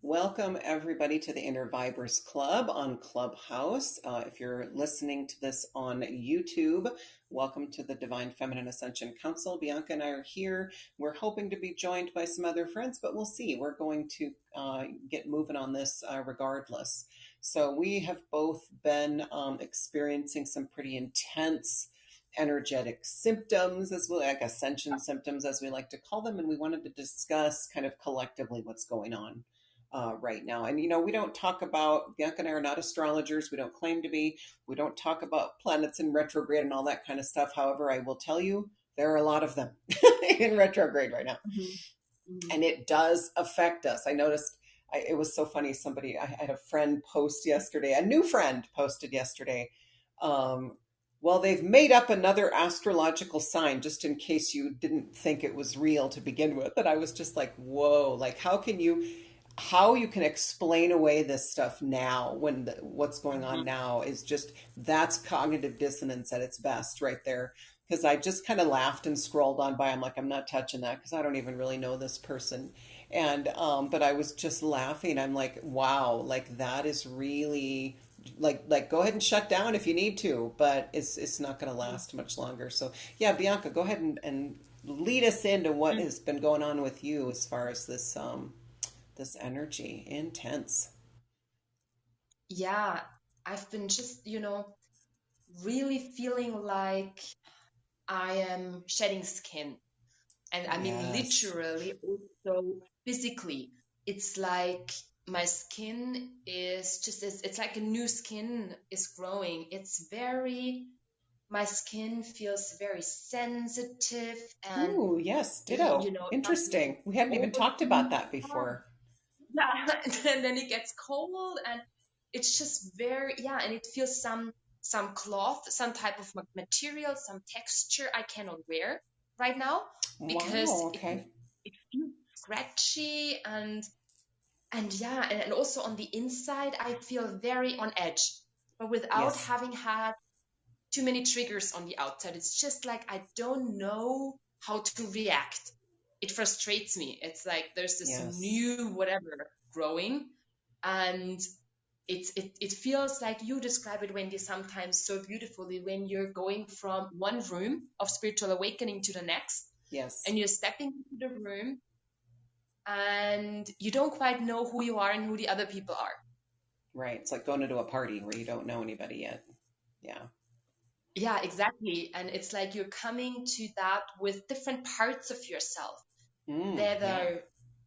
Welcome everybody to the Inner Vibers Club on Clubhouse. If you're listening to this on YouTube, welcome to the Divine Feminine Ascension Council. Bianca and I are here. We're hoping to be joined by some other friends, but we'll see. We're going to get moving on this regardless. So we have both been experiencing some pretty intense energetic symptoms, as well, like ascension symptoms, as we like to call them, and we wanted to discuss kind of collectively what's going on right now. And, we don't talk about, Bianca and I are not astrologers. We don't claim to be. We don't talk about planets in retrograde and all that kind of stuff. However, I will tell you, there are a lot of them in retrograde right now. Mm-hmm. And it does affect us. I noticed, it was so funny. I had a friend post yesterday, a new friend posted yesterday. Well, they've made up another astrological sign, just in case you didn't think it was real to begin with. And I was just like, whoa, like how you can explain away this stuff now when what's going on now is just, that's cognitive dissonance at its best right there. Because I just kind of laughed and scrolled on by. I'm like, I'm not touching that because I don't even really know this person. And, but I was just laughing. I'm like, wow, like that is really like go ahead and shut down if you need to, but it's not going to last much longer. So yeah, Bianca, go ahead and lead us into what has been going on with you as far as this, this energy intense. Yeah, I've been just, really feeling like I am shedding skin. And I mean, literally, also physically. It's like my skin is just, it's like a new skin is growing. My skin feels very sensitive. And, Ooh, yes, ditto. Interesting. We hadn't even talked about that before. Yeah, and then it gets cold and it's just and it feels some cloth, some type of material, some texture I cannot wear right now because it feels scratchy and also on the inside I feel very on edge, but without having had too many triggers on the outside. It's just like I don't know how to react. It frustrates me. It's like there's this new whatever growing, and it feels like you describe it, Wendy, sometimes so beautifully when you're going from one room of spiritual awakening to the next. Yes. And you're stepping into the room and you don't quite know who you are and who the other people are. Right. It's like going into a party where you don't know anybody yet. Yeah. Yeah, exactly. And it's like you're coming to that with different parts of yourself that are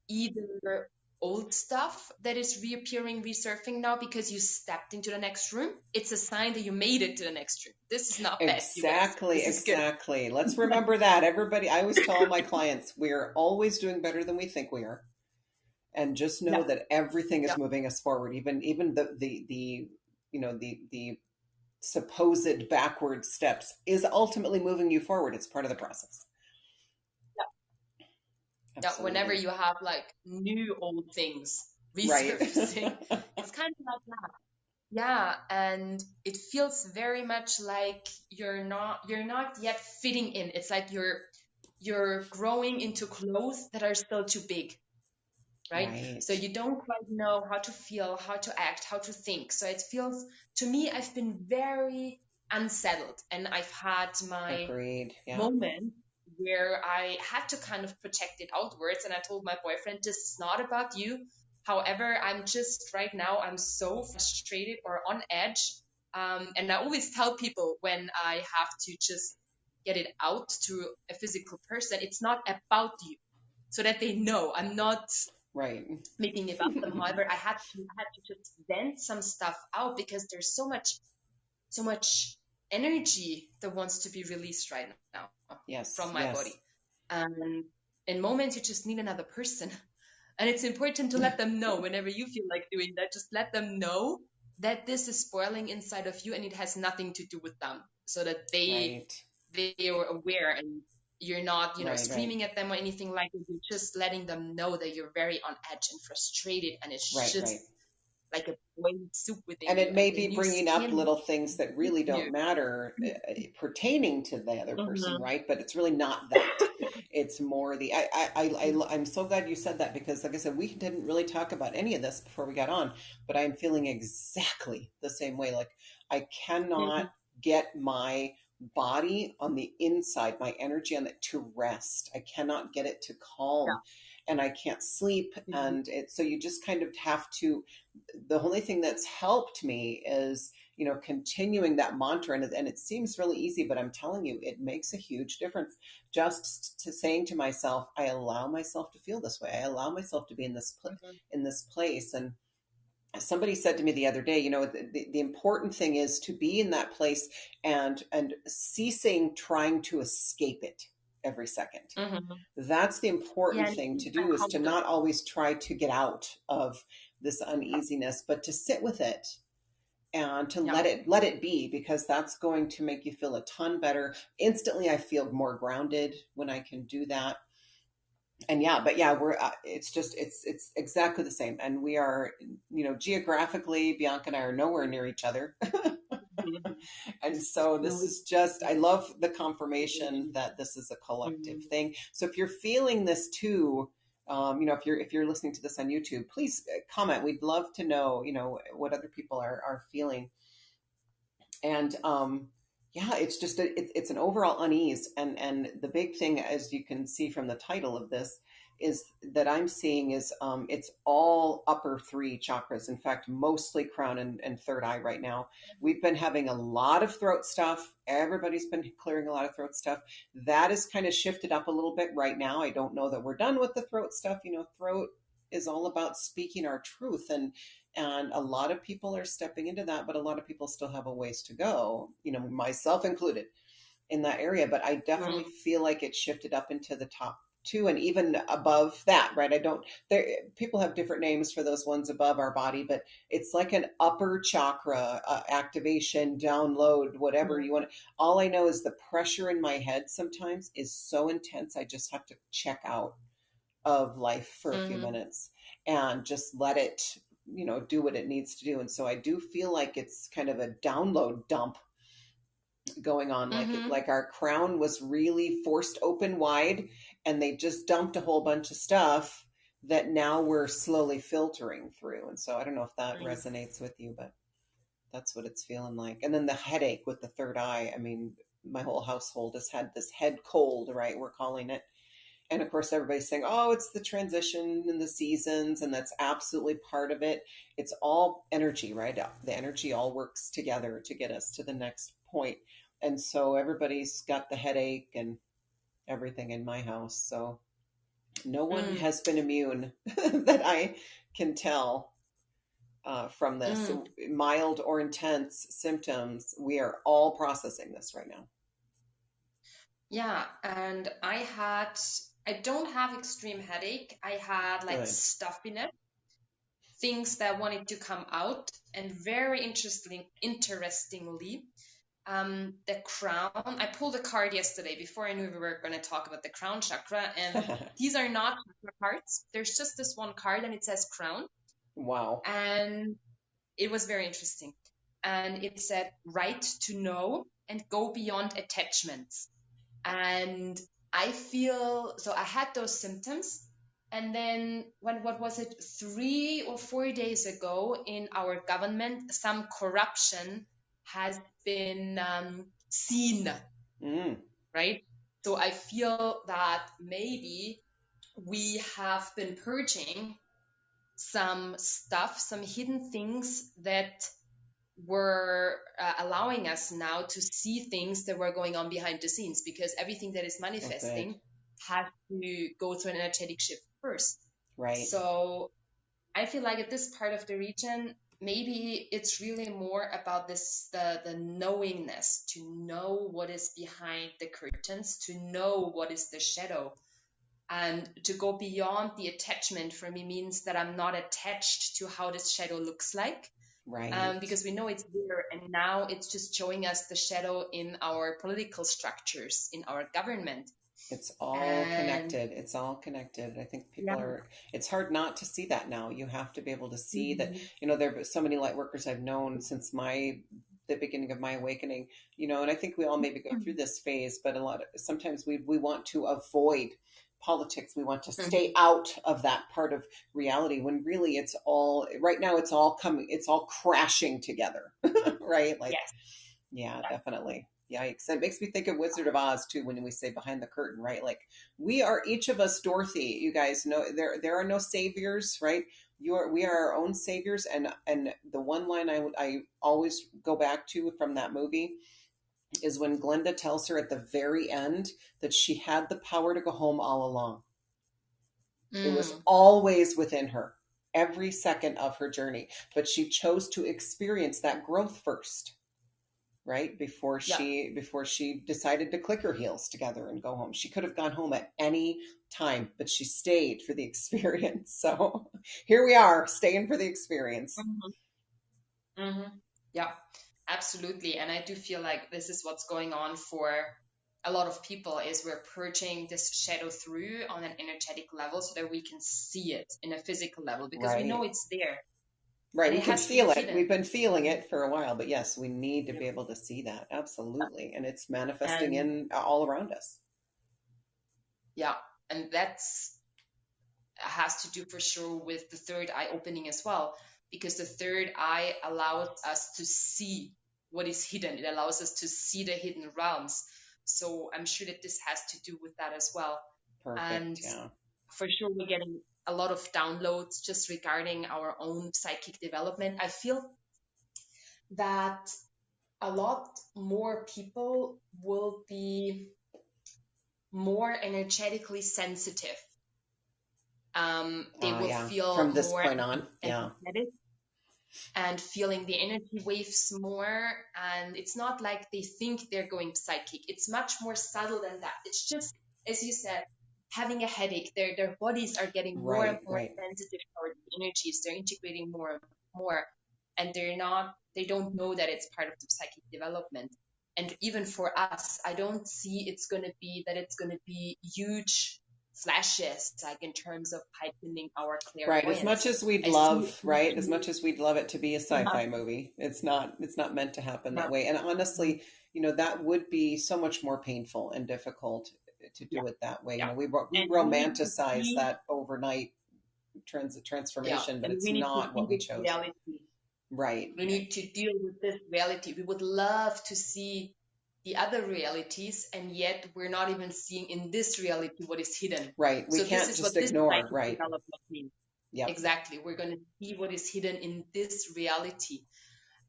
either old stuff that is reappearing, resurfing now because you stepped into the next room. It's a sign that you made it to the next room. This is not bad. Exactly. Let's remember that. Everybody, I always tell all my clients, we're always doing better than we think we are. And just know that everything is moving us forward. Even the supposed backward steps is ultimately moving you forward. It's part of the process. Yeah, whenever you have like new old things resurfacing, it's kind of like that. Yeah, and it feels very much like you're not yet fitting in. It's like you're growing into clothes that are still too big. Right? So you don't quite know how to feel, how to act, how to think. So it feels, to me, I've been very unsettled, and I've had my moment where I had to kind of project it outwards. And I told my boyfriend, this is not about you. However, I'm just right now, I'm so frustrated or on edge. And I always tell people when I have to just get it out to a physical person, it's not about you, so that they know I'm not making it about them. However, I had to just vent some stuff out because there's so much energy that wants to be released right now from my body. And in moments you just need another person. And it's important to let them know whenever you feel like doing that, just let them know that this is boiling inside of you and it has nothing to do with them, so that they are aware, and you're not, screaming at them or anything like that. You're just letting them know that you're very on edge and frustrated, and it's like a boiling soup within And you, it and may the be new bringing up skin little things that really you. don't matter pertaining to the other person, Mm-hmm. right? But it's really not that. It's more the I'm so glad you said that, because like I said, we didn't really talk about any of this before we got on, but I'm feeling exactly the same way. Like I cannot Mm-hmm. get my body on the inside, my energy on it to rest. I cannot get it to calm, and I can't sleep. Yeah. And so you just kind of have to, the only thing that's helped me is, continuing that mantra. And it seems really easy, but I'm telling you, it makes a huge difference. Just to saying to myself, I allow myself to feel this way. I allow myself to be in Mm-hmm. this place. And somebody said to me the other day, the important thing is to be in that place, and ceasing trying to escape it every second. Mm-hmm. That's the Yeah, important and thing it's to do, is to uncomfortable. not always try to get out of this uneasiness, but to sit with it and to Yeah. let it be, because that's going to make you feel a ton better. Instantly, I feel more grounded when I can do that. And yeah, but yeah, we're it's exactly the same. And we are, geographically, Bianca and I are nowhere near each other. Mm-hmm. And so No, this it's is just, I love the confirmation really. that this is a collective Mm-hmm. thing. So if you're feeling this too, if you're listening to this on YouTube, please comment. We'd love to know, what other people are feeling. And yeah, it's just it's an overall unease. And the big thing, as you can see from the title of this, is that I'm seeing is it's all upper three chakras. In fact, mostly crown and third eye right now. We've been having a lot of throat stuff. Everybody's been clearing a lot of throat stuff. That is kind of shifted up a little bit right now. I don't know that we're done with the throat stuff. Throat is all about speaking our truth, and a lot of people are stepping into that, but a lot of people still have a ways to go, myself included, in that area. But I definitely feel like it shifted up into the top two, and even above that, right? I don't there People have different names for those ones above our body, but it's like an upper chakra activation, download, whatever you want. All I know is the pressure in my head sometimes is so intense, I just have to check out of life for a few Mm-hmm. minutes and just let it, do what it needs to do. And so I do feel like it's kind of a download dump going on, Mm-hmm. like our crown was really forced open wide, and they just dumped a whole bunch of stuff that now we're slowly filtering through. And so I don't know if that resonates with you, but that's what it's feeling like. And then the headache with the third eye. I mean, my whole household has had this head cold, right? We're calling it. And of course, everybody's saying, oh, it's the transition and the seasons, and that's absolutely part of it. It's all energy, right? The energy all works together to get us to the next point. And so everybody's got the headache and everything in my house. So no one Mm-hmm. has been immune that I can tell from this. Mm. So mild or intense symptoms, we are all processing this right now. Yeah, and I don't have extreme headache. I had like Good. stuffiness, things that wanted to come out, and very interestingly, the crown. I pulled a card yesterday before I knew we were going to talk about the crown chakra, and these are not chakra cards. There's just this one card, and it says crown, Wow. and it was very interesting. And it said, right to know and go beyond attachments. And I feel so I had those symptoms. And then what was it, 3 or 4 days ago in our government, some corruption has been seen, right? So I feel that maybe we have been purging some stuff, some hidden things that were allowing us now to see things that were going on behind the scenes, because everything that is Oh, good. manifesting has to go through an energetic shift first. Right. So I feel like at this part of the region, maybe it's really more about this the knowingness, to know what is behind the curtains, to know what is the shadow. And to go beyond the attachment for me means that I'm not attached to how this shadow looks like, Right. because we know it's there, and now it's just showing us the shadow in our political structures, in our government. It's all And connected. It's all connected. I think yeah. people are, it's hard not to see that now. You have to be able to see that, Mhm. there are so many light workers I've known since the beginning of my awakening, and I think we all maybe go through this phase, but sometimes we want to avoid politics. We want to stay Mhm. out of that part of reality when really right now it's all crashing together, right? Like, Yes. yeah, definitely. Yikes. It makes me think of Wizard of Oz too when we say behind the curtain, right? Like we are each of us Dorothy. You guys know there are no saviors, right? We are our own saviors, and the one line I always go back to from that movie is when Glenda tells her at the very end that she had the power to go home all along. It was Mm. always within her, every second of her journey, but she chose to experience that growth first, right? Yeah. Before she decided to click her heels together and go home. She could have gone home at any time, but she stayed for the experience. So here we are, staying for the experience. Mhm. Mhm. Yeah, absolutely. And I do feel like this is what's going on for a lot of people is we're purging this shadow through on an energetic level so that we can see it in a physical level because we know Right. it's there Right. and We it can has to be feel it. hidden. We've been feeling it for a while, but yes, we need to Yeah. be able to see that. Absolutely. And it's manifesting And in all around us. yeah, and that's has to do for sure with the third eye opening as well, because the third eye allows us to see what is hidden. It allows us to see the hidden realms. So I'm sure that this has to do with that as well. And Perfect. Yeah. for sure, we're getting a lot of downloads just regarding our own psychic development. I feel that a lot more people will be more energetically sensitive. They will Yeah. feel From this more point on. Yeah. empathetic and feeling the energy waves more. And it's not like they think they're going psychic. It's much more subtle than that. It's just, as you said, having a headache. Their bodies are getting more and Right. more Right. sensitive towards the energies. They're integrating more and more. And they don't know that it's part of the psychic development. And even for us, I don't see it's going to be huge flashes, like in terms of heightening our Right. As much clairvoyance. as we'd I see love, it much right? As more. much as we'd love it to be a Yeah, sci-fi movie, it's not meant to happen yeah, that way. And honestly, that would be so much more painful and difficult to yeah, do it that way. yeah. We And we need to romanticize see, that overnight yeah, transformation, but and it's we need to not see what we this chose. reality. Right. We need to deal with this reality. We would love to see the other realities, and yet we're not even seeing in this reality what is hidden. Right. We So this can't is just what this ignore. psychic Right. development means. Yep. Exactly. We're going to see what is hidden in this reality.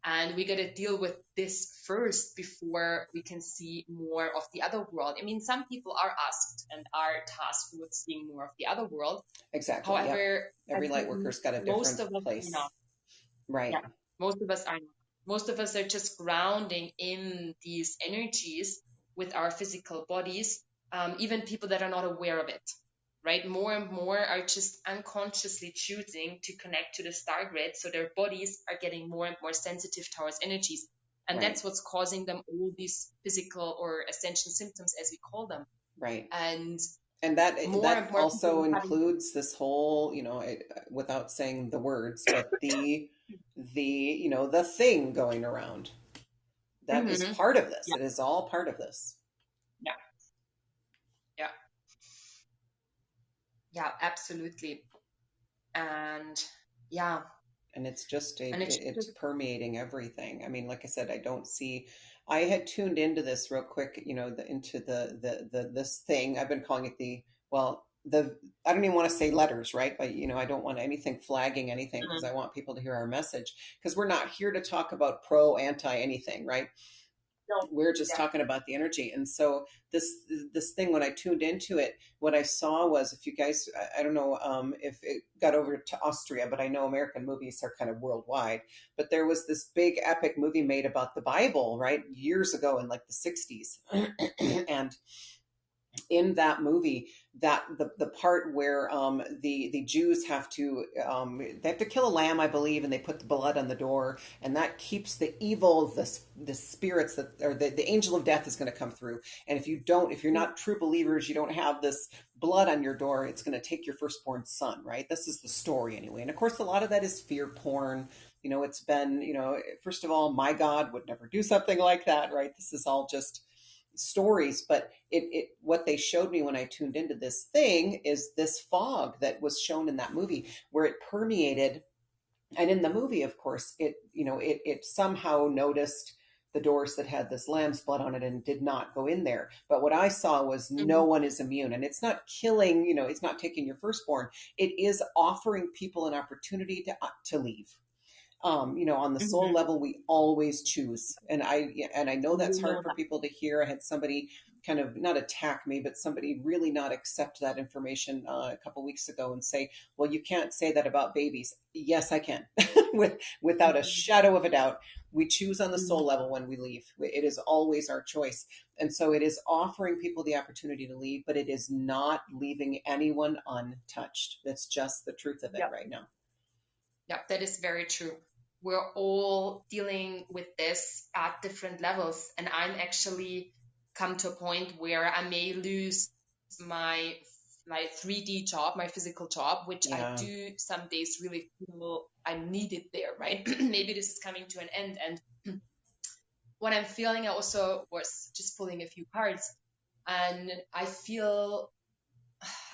And we got to deal with this first before we can see more of the other world. I mean, some people are asked and are tasked with seeing more of the other world. Exactly. Yep. However, I Every light think worker's got a most different of us are place. not. Right. Yeah, most of us are not. Most of us are just grounding in these energies with our physical bodies, even people that are not aware of it, right? More and more are just unconsciously choosing to connect to the star grid. So their bodies are getting more and more sensitive towards energies. And Right. that's what's causing them all these physical or ascension symptoms, as we call them. Right. And And more that and more people also are having. includes this whole, without saying the words, but the thing going around. That is Mhm. part of this. Yeah, It is all part of this. yeah, yeah, yeah, absolutely. And yeah, And it's just and it's it's just. permeating everything. I mean, like I said, I had tuned into this real quick, into this thing. I've been calling it I don't even want to say letters, right? But I don't want anything flagging anything because I want people to hear our message because we're not here to talk about pro, anti anything, right? No, We're just yeah. talking about the energy. And so this thing, when I tuned into it, what I saw was, if you guys, I don't know if it got over to Austria, but I know American movies are kind of worldwide. But there was this big epic movie made about the Bible, right, years ago in like the 60s. And in that movie, that the part where the Jews have to they have to kill a lamb, I believe, and they put the blood on the door, and that keeps the evil, the spirits that, or the angel of death is going to come through. And if you're not true believers, you don't have this blood on your door, it's going to take your firstborn son, right? This is the story anyway. And of course, a lot of that is fear porn. It's been, first of all, my God would never do something like that, right? This is all just stories. But it what they showed me when I tuned into this thing is this fog that was shown in that movie, where it permeated. And in the movie, of course, it somehow noticed the doors that had this lamb's blood on it and did not go in there. But what I saw was no one is immune. And it's not killing, it's not taking your firstborn. It is offering people an opportunity to leave. On the soul level, we always choose. And I know that's hard for people to hear. I had somebody kind of not attack me, but somebody really not accept that information a couple weeks ago and say, well, you can't say that about babies. Yes, I can. Without a shadow of a doubt. We choose on the soul level when we leave. It is always our choice. And so it is offering people the opportunity to leave, but it is not leaving anyone untouched. That's just the truth of it right now. Yeah, that is very true. We're all dealing with this at different levels. And I'm actually come to a point where I may lose my 3D job, my physical job, which I do some days really feel I need it there, right? Maybe this is coming to an end. And what I'm feeling, I also was just pulling a few cards, and I feel,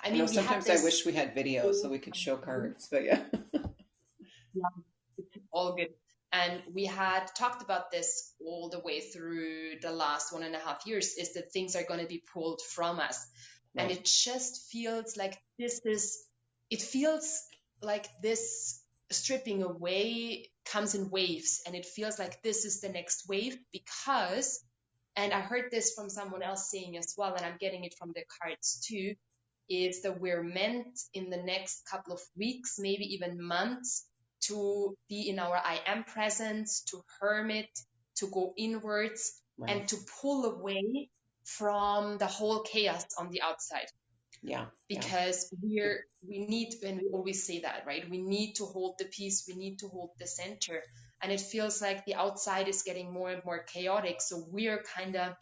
I mean, sometimes I wish we had video so we could show cards, but yeah. It's all good. And we had talked about this all the way through the last 1.5 years, is that things are going to be pulled from us. Right. And it just feels like it feels like this stripping away comes in waves, and it feels like this is the next wave because, and I heard this from someone else saying as well, and I'm getting it from the cards too, is that we're meant in the next couple of weeks, maybe even months, to be in our I am presence, to hermit, to go inwards, and to pull away from the whole chaos on the outside. Yeah. Because we need, and we always say that, right? We need to hold the peace, we need to hold the center. And it feels like the outside is getting more and more chaotic. So we're kind of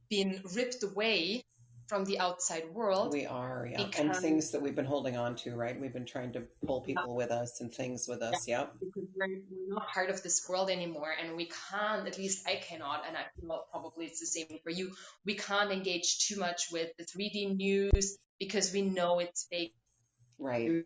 being ripped away from the outside world. We are, yeah. And things that we've been holding on to, right? We've been trying to pull people with us and things with us, Because we're not part of this world anymore, and we can't, at least I cannot, and I feel probably it's the same for you, we can't engage too much with the 3D news because we know it's fake. Right.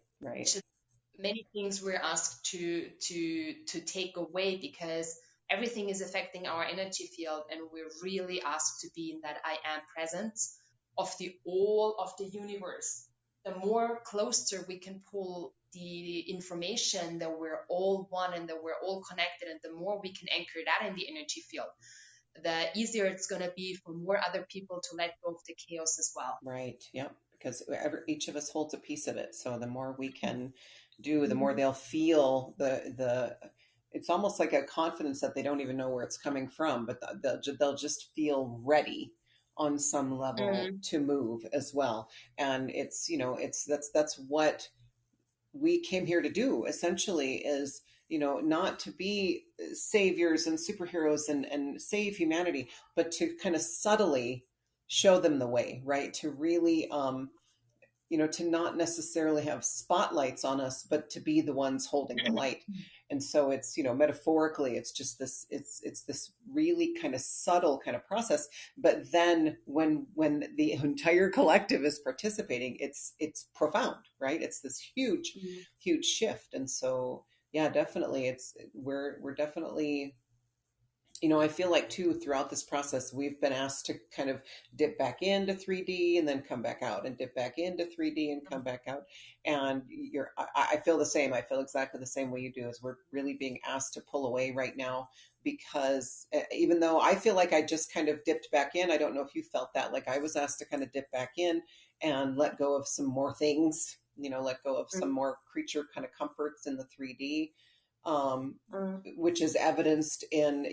Many things we're asked to take away because everything is affecting our energy field, and we're really asked to be in that I am presence of the all of the universe. The more closer we can pull the information that we're all one and that we're all connected, and the more we can anchor that in the energy field, the easier it's going to be for more other people to let go of the chaos as well. Right. Yep. Because each of us holds a piece of it. So the more we can do, the more they'll feel the it's almost like a confidence that they don't even know where it's coming from, but they'll just feel ready on some level to move as well. And that's what we came here to do, essentially, is not to be saviors and superheroes and save humanity, but to kind of subtly show them the way, right? To really to not necessarily have spotlights on us, but to be the ones holding the light. And so it's, metaphorically, it's just this, it's this really kind of subtle kind of process. But then when the entire collective is participating, it's profound, right? It's this huge, huge shift. And so, yeah, definitely we're definitely, I feel like too, throughout this process, we've been asked to kind of dip back into 3D and then come back out, and dip back into 3D and come back out. And I feel the same. I feel exactly the same way you do, is we're really being asked to pull away right now, because even though I feel like I just kind of dipped back in, I don't know if you felt that, like I was asked to kind of dip back in and let go of some more things, let go of some more creature kind of comforts in the 3D. which is evidenced in,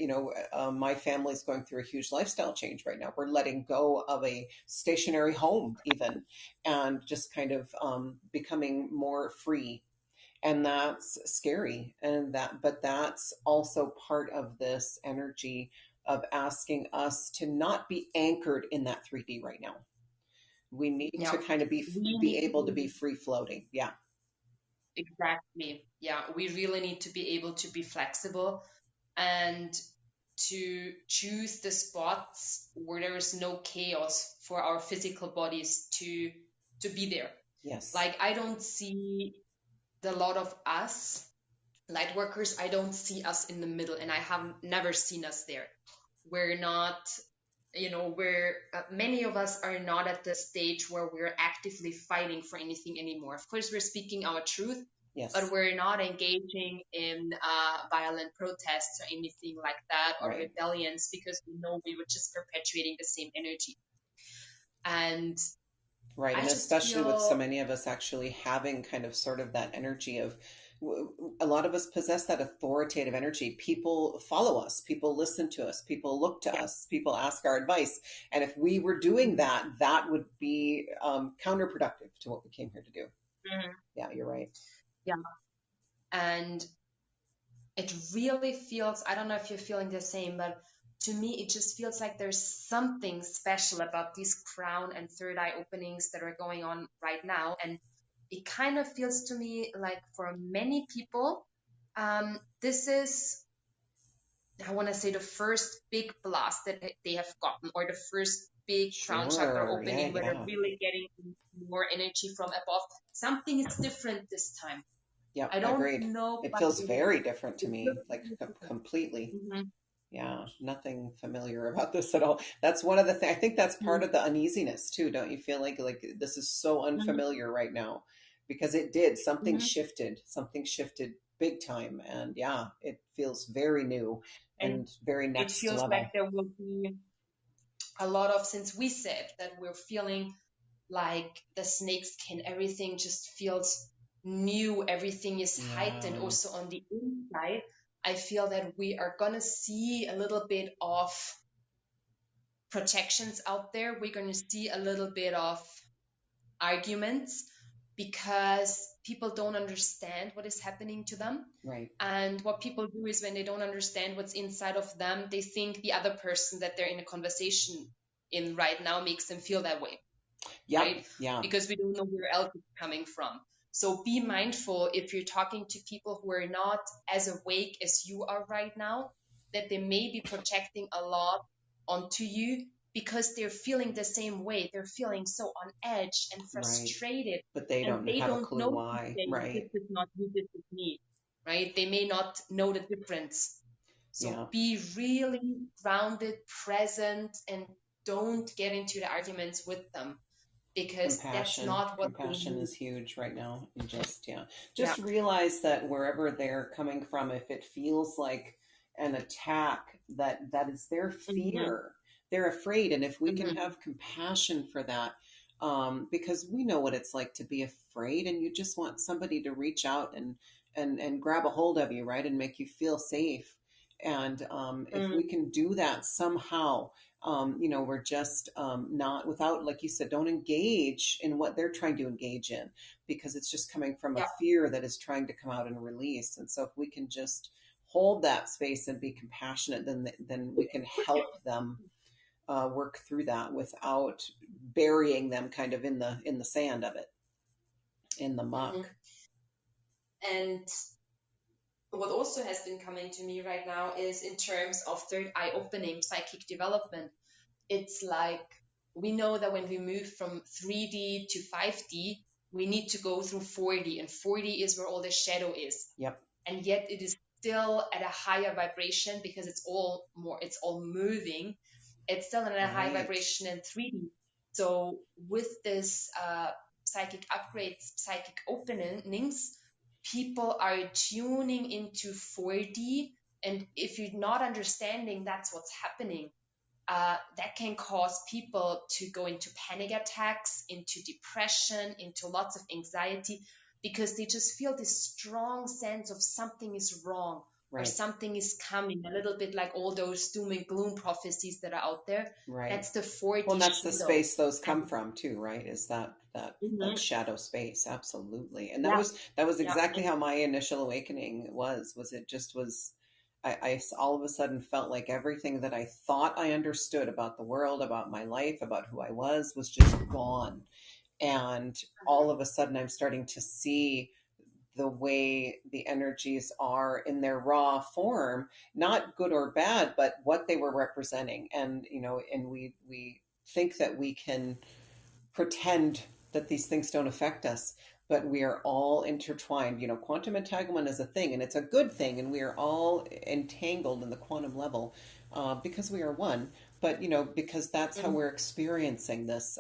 my family's going through a huge lifestyle change right now. We're letting go of a stationary home even, and just kind of becoming more free. And that's scary. But that's also part of this energy of asking us to not be anchored in that 3D right now. We need to kind of be able to be free floating. Yeah. Exactly. Yeah. We really need to be able to be flexible and to choose the spots where there is no chaos for our physical bodies to be there. Yes. Like, I don't see the lot of us light workers, I don't see us in the middle, and I have never seen us there. We're not, we're many of us are not at the stage where we're actively fighting for anything anymore. Of course, we're speaking our truth, yes, but we're not engaging in violent protests or anything like that, or right. rebellions, because we know we were just perpetuating the same energy. And right, and especially with so many of us actually having kind of sort of that energy of, a lot of us possess that authoritative energy. People follow us, people listen to us, people look to us, people ask our advice. And if we were doing that, that would be counterproductive to what we came here to do. Yeah, you're right. Yeah. And it really feels, I don't know if you're feeling the same, but to me, it just feels like there's something special about these crown and third eye openings that are going on right now. And it kind of feels to me like for many people, this is, I want to say, the first big blast that they have gotten, or the first big crown chakra opening, where they're really getting more energy from above. Something is different this time. Yeah, I don't know. It feels very different to me, like completely. Yeah, nothing familiar about this at all. That's one of the things. I think that's part of the uneasiness too. Don't you feel like this is so unfamiliar right now? Because it did, something shifted big time, and yeah, it feels very new and very next it feels level. like there will be a lot of, since we said that we're feeling like the snake skin, everything just feels new, everything is heightened also on the inside. I feel that we are gonna see a little bit of projections out there. We're gonna see a little bit of arguments, because people don't understand what is happening to them. Right. And what people do is, when they don't understand what's inside of them, they think the other person that they're in a conversation in right now makes them feel that way. Yep. Right? Yeah. Because we don't know where else it's coming from. So be mindful if you're talking to people who are not as awake as you are right now, that they may be projecting a lot onto you, because they're feeling the same way. They're feeling so on edge and frustrated. Right. But they don't have a clue why. Right. This is not you, this is me. Right? They may not know the difference. So be really grounded, present, and don't get into the arguments with them, because that's not what compassion is huge right now. And just realize that wherever they're coming from, if it feels like an attack, that is their fear. They're afraid. And if we can have compassion for that, because we know what it's like to be afraid, and you just want somebody to reach out and grab a hold of you, right, and make you feel safe. And if we can do that somehow, we're just not, without, like you said, don't engage in what they're trying to engage in, because it's just coming from a fear that is trying to come out and release. And so if we can just hold that space and be compassionate, then we can help them work through that without burying them kind of in the sand of it, in the muck. And what also has been coming to me right now is, in terms of third eye opening, psychic development, it's like, we know that when we move from 3D to 5D, we need to go through 4D, and 4D is where all the shadow is. Yep. And yet it is still at a higher vibration, because it's all moving. It's still at a high vibration in 3D. So with this psychic upgrades, psychic openings, people are tuning into 4D. And if you're not understanding that's what's happening, that can cause people to go into panic attacks, into depression, into lots of anxiety, because they just feel this strong sense of something is wrong, or something is coming, a little bit like all those doom and gloom prophecies that are out there. That's the 4D Well, that's shadow. the space those come from too, right? Is that shadow space. Absolutely. And that was exactly how my initial awakening was it just was, I all of a sudden felt like everything that I thought I understood about the world, about my life, about who I was just gone. And all of a sudden I'm starting to see the way the energies are in their raw form, not good or bad, but what they were representing. And, and we think that we can pretend that these things don't affect us, but we are all intertwined. Quantum entanglement is a thing, and it's a good thing, and we are all entangled in the quantum level because we are one. But because that's how we're experiencing this.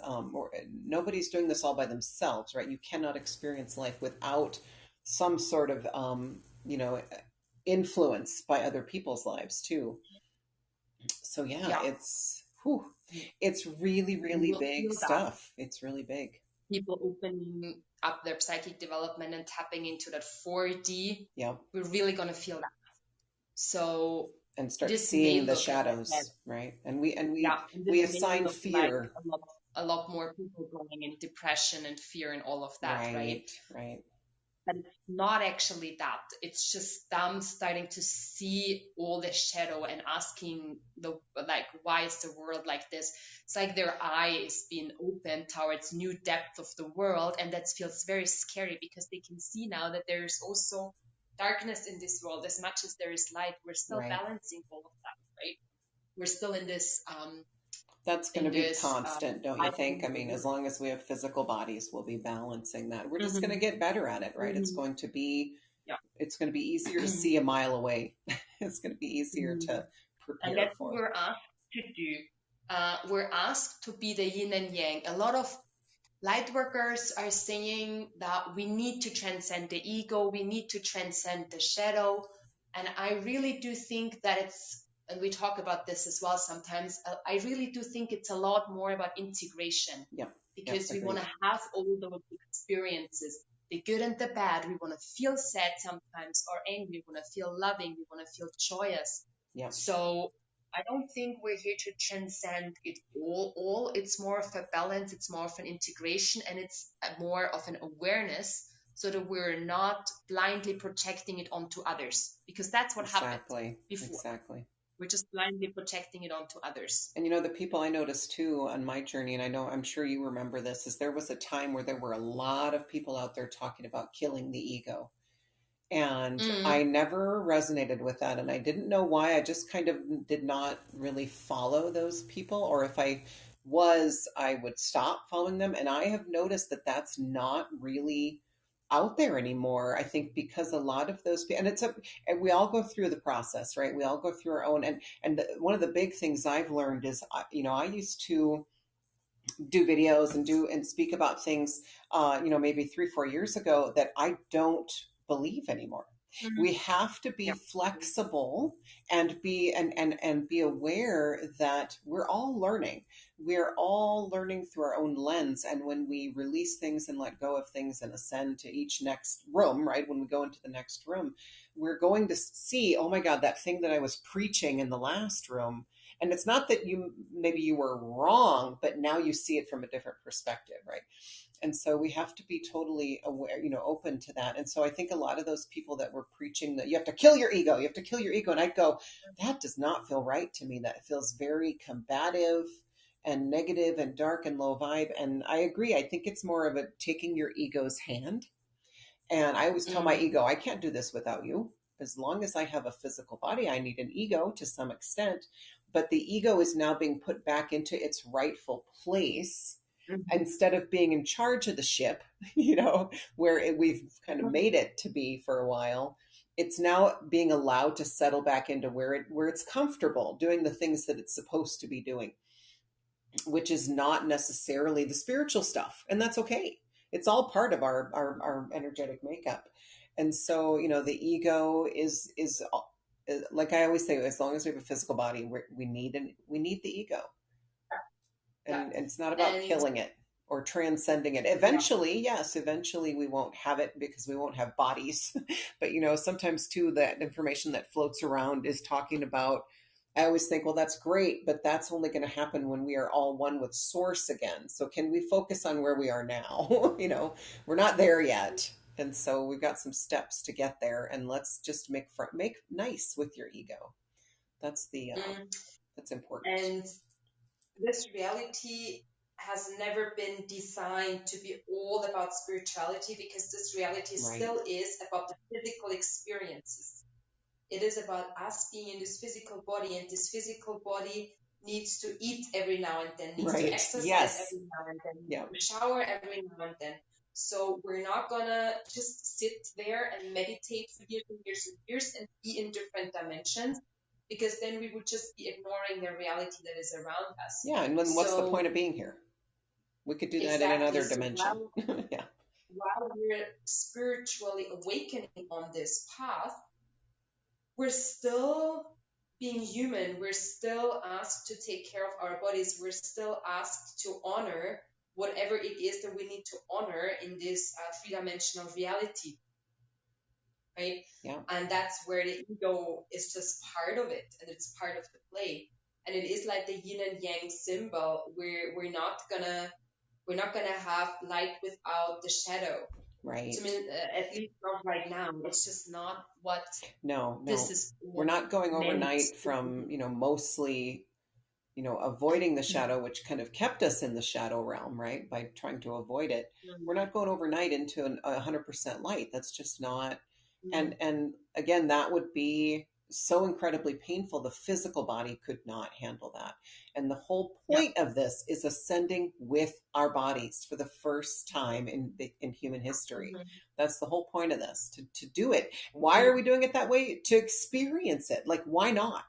Nobody's doing this all by themselves, right? You cannot experience life without some sort of influence by other people's lives too. So it's really, really big stuff. It's really big. People opening up their psychic development and tapping into that 4D. Yeah, we're really gonna feel that. So and start seeing the shadows, right? And we assign fear. Like a lot more people going in depression and fear and all of that, right? Right. But it's not actually that. It's just them starting to see all the shadow and asking why is the world like this? It's like their eye is being opened towards new depth of the world, and that feels very scary because they can see now that there's also darkness in this world as much as there is light. We're still balancing all of that, right? We're still in this that's going to be constant, don't you think? I mean, as long as we have physical bodies, we'll be balancing that. We're just going to get better at it, right? It's going to be easier to see a mile away. It's going to be easier to prepare and that's for. What we're asked to do. We're asked to be the yin and yang. A lot of light workers are saying that we need to transcend the ego, we need to transcend the shadow. And I really do think that and we talk about this as well sometimes, I really do think it's a lot more about integration. Because we want to have all those experiences, the good and the bad. We want to feel sad sometimes or angry. We want to feel loving. We want to feel joyous. So I don't think we're here to transcend it all. It's more of a balance. It's more of an integration, and it's more of an awareness, so that we're not blindly projecting it onto others, because that's what happened before. Exactly. We're just blindly projecting it onto others. And the people I noticed too on my journey, and I'm sure you remember this, is there was a time where there were a lot of people out there talking about killing the ego. And I never resonated with that. And I didn't know why. I just kind of did not really follow those people. Or if I was, I would stop following them. And I have noticed that that's not really out there anymore. I think because a lot of those people, and we all go through the process, right? We all go through our own. One of the big things I've learned is, I used to do videos and speak about things, maybe 3-4 years ago that I don't believe anymore. We have to be flexible and be aware that we're all learning. We're all learning through our own lens. And when we release things and let go of things and ascend to each next room, right? When we go into the next room, we're going to see, oh my God, that thing that I was preaching in the last room. And it's not that maybe you were wrong, but now you see it from a different perspective, right? And so we have to be totally aware, open to that. And so I think a lot of those people that were preaching that you have to kill your ego, And I'd go, that does not feel right to me. That feels very combative and negative and dark and low vibe. And I agree. I think it's more of a taking your ego's hand. And I always tell my ego, I can't do this without you. As long as I have a physical body, I need an ego to some extent. But the ego is now being put back into its rightful place. Instead of being in charge of the ship, where we've kind of made it to be for a while, it's now being allowed to settle back into where it's comfortable doing the things that it's supposed to be doing, which is not necessarily the spiritual stuff. And that's okay. It's all part of our energetic makeup. And so, the ego is like I always say, as long as we have a physical body, we need the ego. And it's not about killing it or transcending it. Eventually, yes, eventually we won't have it because we won't have bodies. But, sometimes too, that information that floats around is talking about, I always think, well, that's great, but that's only going to happen when we are all one with source again. So can we focus on where we are now? We're not there yet. And so we've got some steps to get there, and let's just make nice with your ego. That's that's important. And this reality has never been designed to be all about spirituality, because this reality still is about the physical experiences. It is about us being in this physical body, and this physical body needs to eat every now and then, needs to exercise every now and then, needs to shower every now and then. So we're not gonna just sit there and meditate for years and years and years and be in different dimensions, because then we would just be ignoring the reality that is around us. Yeah, and then what's the point of being here? We could do that in another dimension. While we're spiritually awakening on this path, we're still being human. We're still asked to take care of our bodies. We're still asked to honor whatever it is that we need to honor in this three-dimensional reality. Right? Yeah. And that's where the ego is just part of it, and it's part of the play. And it is like the Yin and Yang symbol, where we're not gonna have light without the shadow. Right. I mean, at least not right now. It's just not what this is. We're not going overnight from, mostly, avoiding the shadow, which kind of kept us in the shadow realm, right? By trying to avoid it. Mm-hmm. We're not going overnight into 100% light. That's just not. Mm-hmm. And again, that would be so incredibly painful. The physical body could not handle that. And the whole point of this is ascending with our bodies for the first time in human history. Mm-hmm. That's the whole point of this, to do it. Why are we doing it that way? To experience it. Like, why not?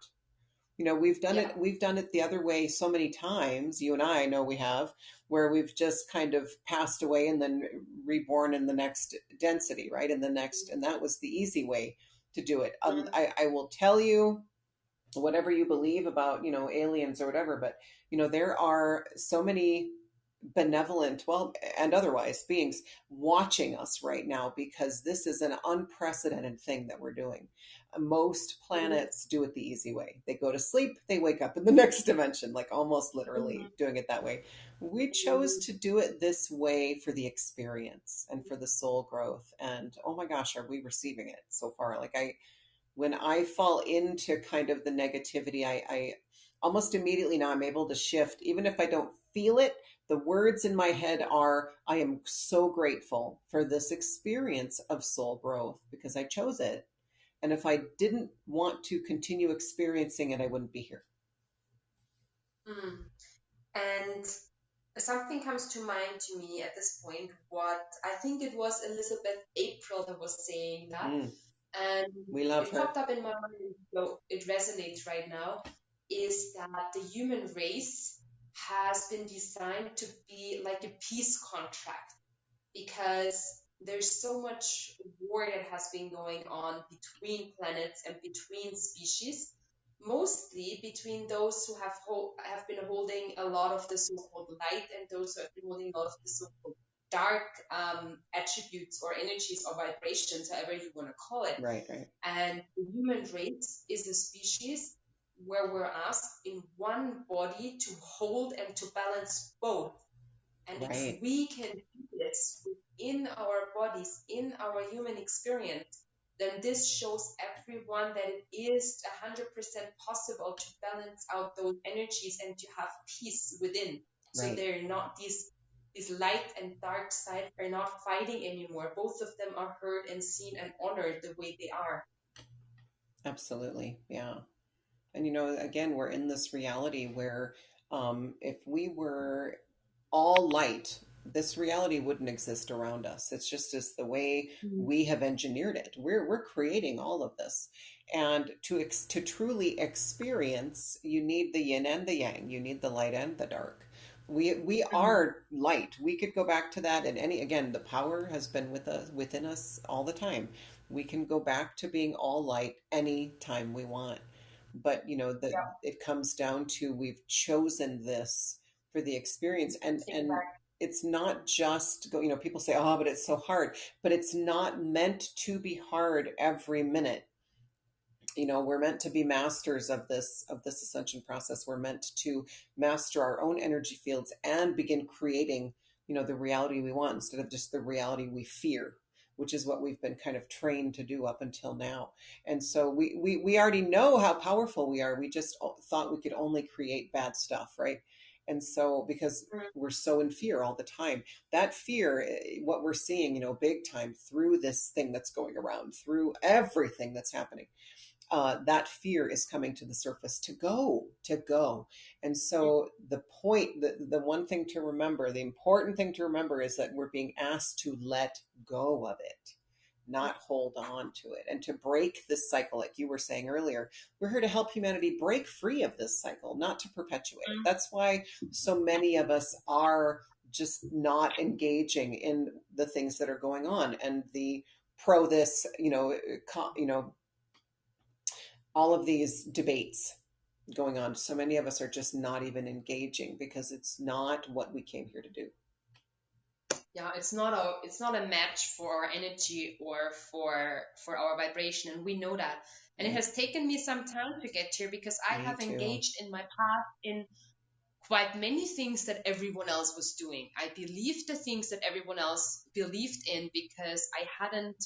We've done it the other way so many times. You and I know we have, where we've just kind of passed away and then reborn in the next density, right? And that was the easy way to do it. I will tell you, whatever you believe about, aliens or whatever, but, there are so many benevolent, and otherwise, beings watching us right now, because this is an unprecedented thing that we're doing. Most planets do it the easy way. They go to sleep, they wake up in the next dimension, like almost literally doing it that way. We chose to do it this way for the experience and for the soul growth. And oh my gosh, are we receiving it so far? Like, when I fall into kind of the negativity, I almost immediately now I'm able to shift. Even if I don't feel it, the words in my head are, I am so grateful for this experience of soul growth because I chose it. And if I didn't want to continue experiencing it, I wouldn't be here. And something comes to mind to me at this point. What I think it was Elizabeth April that was saying that. And we love her. Popped up in my mind, so it resonates right now, is that the human race has been designed to be like a peace contract, because there's so much war that has been going on between planets and between species, mostly between those who have been holding a lot of the so-called light and those who have been holding a lot of the so-called dark attributes or energies or vibrations, however you want to call it. Right. And the human race is a species where we're asked in one body to hold and to balance both. And if we can do this within our bodies, in our human experience, then this shows everyone that it is 100% possible to balance out those energies and to have peace within. So they're not these light and dark side are not fighting anymore. Both of them are heard and seen and honored the way they are. Absolutely. Yeah. And, again, we're in this reality where if we were all light, this reality wouldn't exist around us. It's just as the way we have engineered it. We're creating all of this. And to truly experience, you need the yin and the yang. You need the light and the dark. We are light. We could go back to that. And again, the power has been within us all the time. We can go back to being all light anytime we want. But, it comes down to, we've chosen this for the experience. And it's not just go, people say, oh, but it's so hard, but it's not meant to be hard every minute. We're meant to be masters of this ascension process. We're meant to master our own energy fields and begin creating the reality we want instead of just the reality we fear, which is what we've been kind of trained to do up until now. And so we already know how powerful we are. We just thought we could only create bad stuff, right? And so because we're so in fear all the time, that fear, what we're seeing big time through this thing that's going around, through everything that's happening, that fear is coming to the surface to go. And so the one thing to remember, the important thing to remember is that we're being asked to let go of it, not hold on to it, and to break this cycle. Like you were saying earlier, we're here to help humanity break free of this cycle, not to perpetuate it. That's why so many of us are just not engaging in the things that are going on, and the pro this, all of these debates going on. So many of us are just not even engaging because it's not what we came here to do. Yeah, it's not a match for our energy or for our vibration, and we know that. And it has taken me some time to get here because I have engaged in my path in quite many things that everyone else was doing. I believed the things that everyone else believed in because I hadn't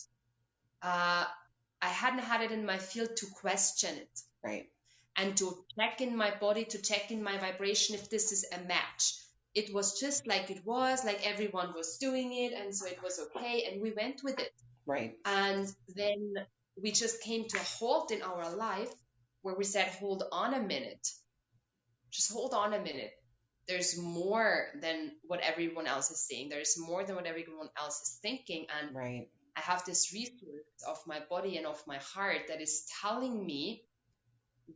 had it in my field to question it. Right. And to check in my body, to check in my vibration if this is a match. It was just like it was, like everyone was doing it, and so it was okay, and we went with it. Right. And then we just came to a halt in our life where we said, hold on a minute. Just hold on a minute. There's more than what everyone else is saying. There's more than what everyone else is thinking. And right. I have this resource of my body and of my heart that is telling me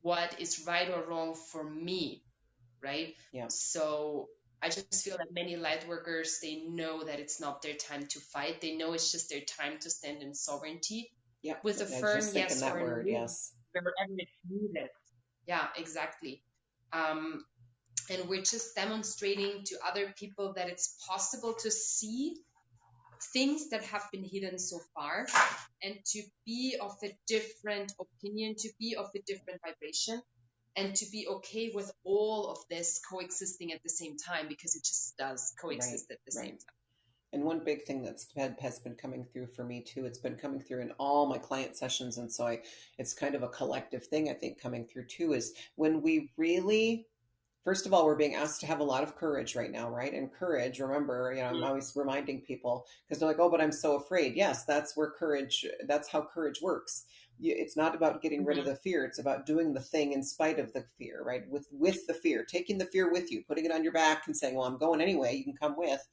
what is right or wrong for me, right? Yeah. So I just feel that many light workers, they know that it's not their time to fight. They know it's just their time to stand in sovereignty. Yeah. With a firm yes or word, no, yes. wherever it's needed. Yeah, exactly. And we're just demonstrating to other people that it's possible to see things that have been hidden so far and to be of a different opinion, to be of a different vibration, and to be okay with all of this coexisting at the same time, because it just does coexist at the same time. And one big thing has been coming through for me too, it's been coming through in all my client sessions. And so it's kind of a collective thing, I think, coming through too, is when we really, first of all, we're being asked to have a lot of courage right now, right? And courage, remember, I'm always reminding people because they're like, oh, but I'm so afraid. Yes, that's how courage works. It's not about getting rid of the fear. It's about doing the thing in spite of the fear, right? With the fear, taking the fear with you, putting it on your back and saying, well, I'm going anyway, you can come with,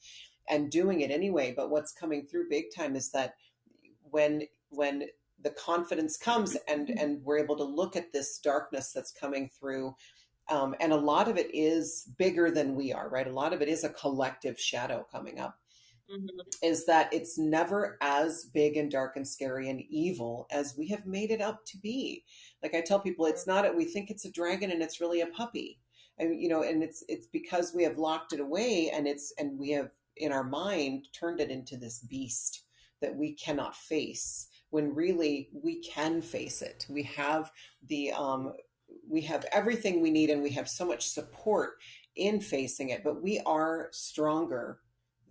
and doing it anyway. But what's coming through big time is that when the confidence comes and we're able to look at this darkness that's coming through, and a lot of it is bigger than we are, right? A lot of it is a collective shadow coming up. Is that it's never as big and dark and scary and evil as we have made it up to be. Like I tell people, it's not, we think it's a dragon and it's really a puppy. And, and it's because we have locked it away, and we have in our mind turned it into this beast that we cannot face, when really we can face it. We have we have everything we need, and we have so much support in facing it, but we are stronger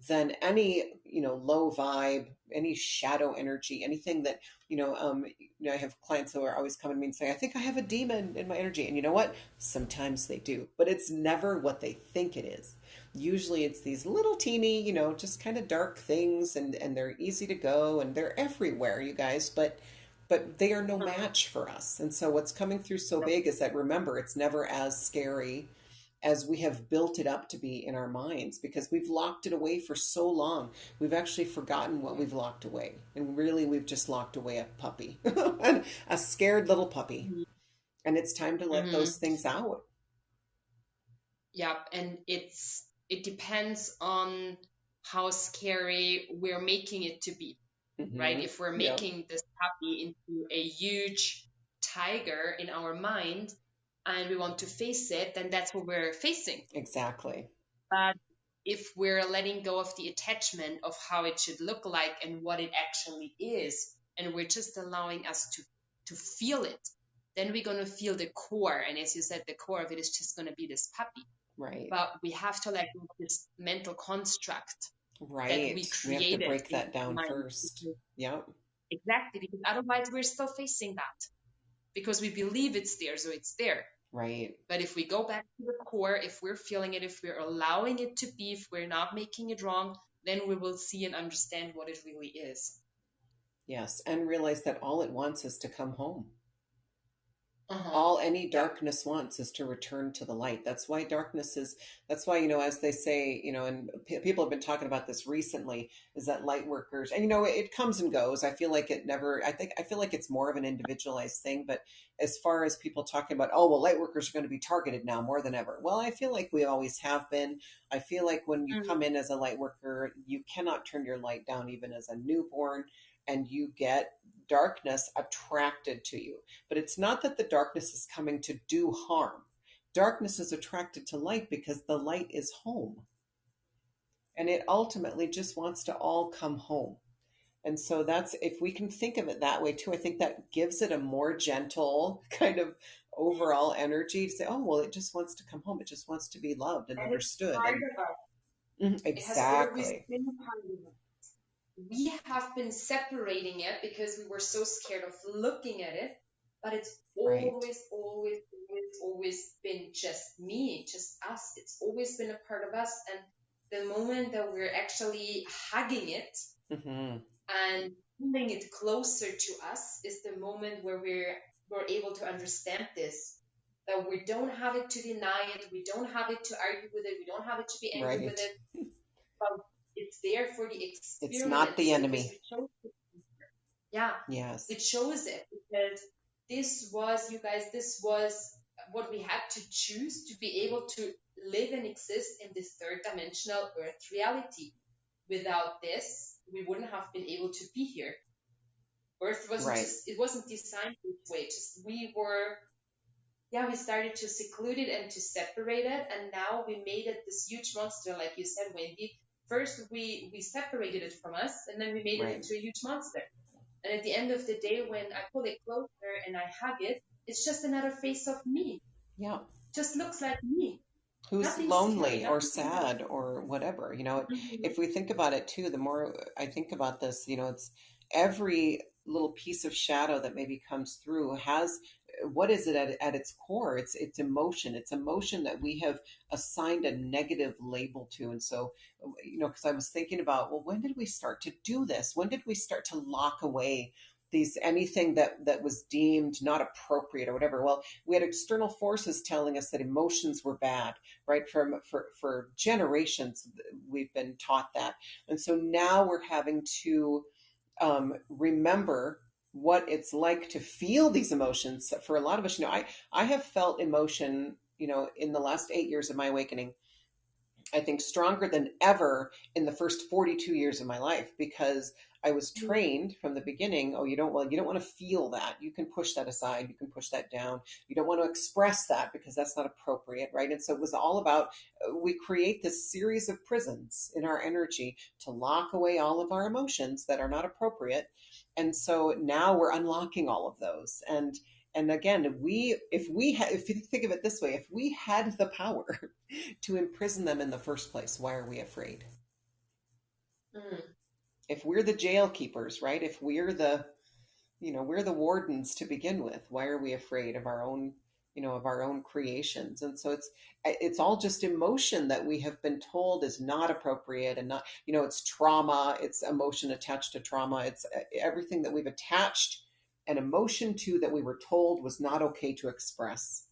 than any low vibe, any shadow energy, anything that I have clients who are always coming to me and saying, I think I have a demon in my energy. And you know what, sometimes they do, but it's never what they think it is. Usually it's these little teeny, just kind of dark things, and they're easy to go, and they're everywhere, you guys, but they are no match for us. And so what's coming through so big is that, remember, it's never as scary as we have built it up to be in our minds, because we've locked it away for so long. We've actually forgotten what we've locked away. And really, we've just locked away a puppy, a scared little puppy. And it's time to let those things out. Yeah. And it depends on how scary we're making it to be, right? If we're making this puppy into a huge tiger in our mind, and we want to face it, then that's what we're facing. Exactly. But if we're letting go of the attachment of how it should look like and what it actually is, and we're just allowing us to feel it, then we're going to feel the core. And as you said, the core of it is just going to be this puppy. Right. But we have to let go of this mental construct that we Right. We have to created break in that down mind. first. Yep. Exactly, because otherwise we're still facing that because we believe it's there, so it's there. Right. But if we go back to the core, if we're feeling it, if we're allowing it to be, if we're not making it wrong, then we will see and understand what it really is. Yes. And realize that all it wants is to come home. Uh-huh. All any darkness wants is to return to the light. That's why that's why, as they say, and people have been talking about this recently, is that light workers, and it comes and goes. I feel like I feel like it's more of an individualized thing. But as far as people talking about, oh, well, light workers are going to be targeted now more than ever. Well, I feel like we always have been. I feel like when you come in as a light worker, you cannot turn your light down even as a newborn, and you get darkness attracted to you. But it's not that the darkness is coming to do harm. Darkness is attracted to light because the light is home. And it ultimately just wants to all come home. And so if we can think of it that way too, I think that gives it a more gentle kind of overall energy to say, oh, well, it just wants to come home. It just wants to be loved and understood. Exactly. It has always been part of us. We have been separating it because we were so scared of looking at it, but it's always been just me, just us. It's always been a part of us. And the moment that we're actually hugging it and pulling it closer to us is the moment where we're able to understand this. That we don't have it to deny it, we don't have it to argue with it, we don't have it to be angry with it, but it's there for the experience. It's not the enemy. Yeah. Yes. It shows it because this was what we had to choose to be able to live and exist in this third dimensional earth reality. Without this, we wouldn't have been able to be here. Earth wasn't designed this way. Just we started to seclude it and to separate it, and now we made it this huge monster, like you said, Wendy. First, we separated it from us, and then we made it into a huge monster. And at the end of the day, when I pull it closer and I hug it, it's just another face of me. Yeah. Just looks like me. Who's nothing lonely or sad or whatever. If we think about it too, the more I think about this, it's every little piece of shadow that maybe comes through has, what is it at its core? It's emotion. It's emotion that we have assigned a negative label to. And so, because I was thinking about, well, when did we start to do this? When did we start to lock away anything that was deemed not appropriate or whatever? Well, we had external forces telling us that emotions were bad, right? For generations, we've been taught that. And so now we're having to remember what it's like to feel these emotions. For a lot of us, I have felt emotion, in the last 8 years of my awakening, I think stronger than ever in the first 42 years of my life, because I was trained from the beginning. Oh, you don't want to feel that. You can push that aside. You can push that down. You don't want to express that because that's not appropriate, right? And so it was all about, we create this series of prisons in our energy to lock away all of our emotions that are not appropriate. And so now we're unlocking all of those. And again, if you think of it this way, if we had the power to imprison them in the first place, why are we afraid? If we're the jail keepers, right? If we're we're the wardens to begin with, why are we afraid of our own, of our own creations? And so it's all just emotion that we have been told is not appropriate, and not, it's trauma, it's emotion attached to trauma. It's everything that we've attached an emotion to that we were told was not okay to express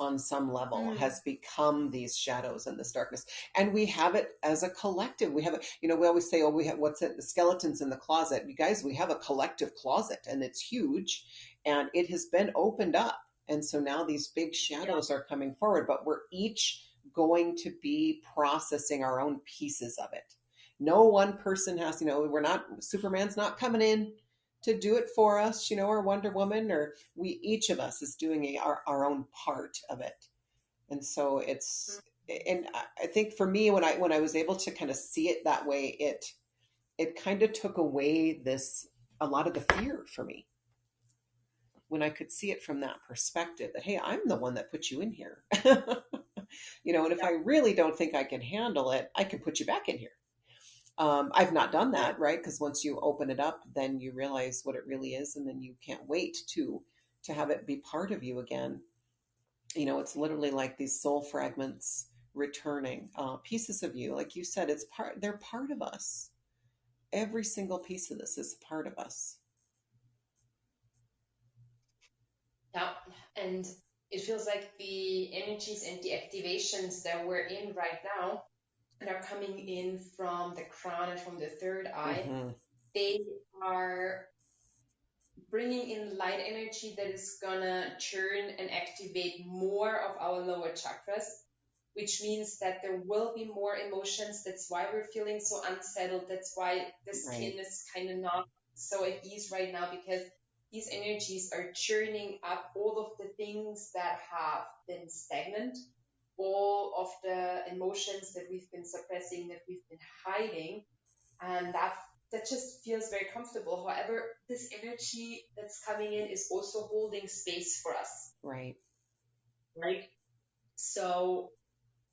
on some level has become these shadows and this darkness. And we have it as a collective. We have it, we always say, oh, we have, what's it? The skeletons in the closet. You guys, we have a collective closet, and it's huge, and it has been opened up. And so now these big shadows are coming forward, but we're each going to be processing our own pieces of it. No one person has, Superman's not coming in to do it for us, or Wonder Woman, or each of us is doing our own part of it. And so it's and I think for me, when I was able to kind of see it that way, it kind of took away a lot of the fear for me when I could see it from that perspective that, hey, I'm the one that put you in here. And if Yeah. I really don't think I can handle it, I can put you back in here. I've not done Yeah. that, right? Because once you open it up, then you realize what it really is, and then you can't wait to have it be part of you again. It's literally like these soul fragments returning, pieces of you, like you said, they're part of us. Every single piece of this is a part of us. Yeah. And it feels like the energies and the activations that we're in right now and are coming in from the crown and from the third eye, Mm-hmm. they are bringing in light energy that is gonna turn and activate more of our lower chakras, which means that there will be more emotions. That's why we're feeling so unsettled. That's why the Right. skin is kind of not so at ease right now, because these energies are churning up all of the things that have been stagnant, all of the emotions that we've been suppressing, that we've been hiding, and that just feels very comfortable. However, this energy that's coming in is also holding space for us, Right. right? So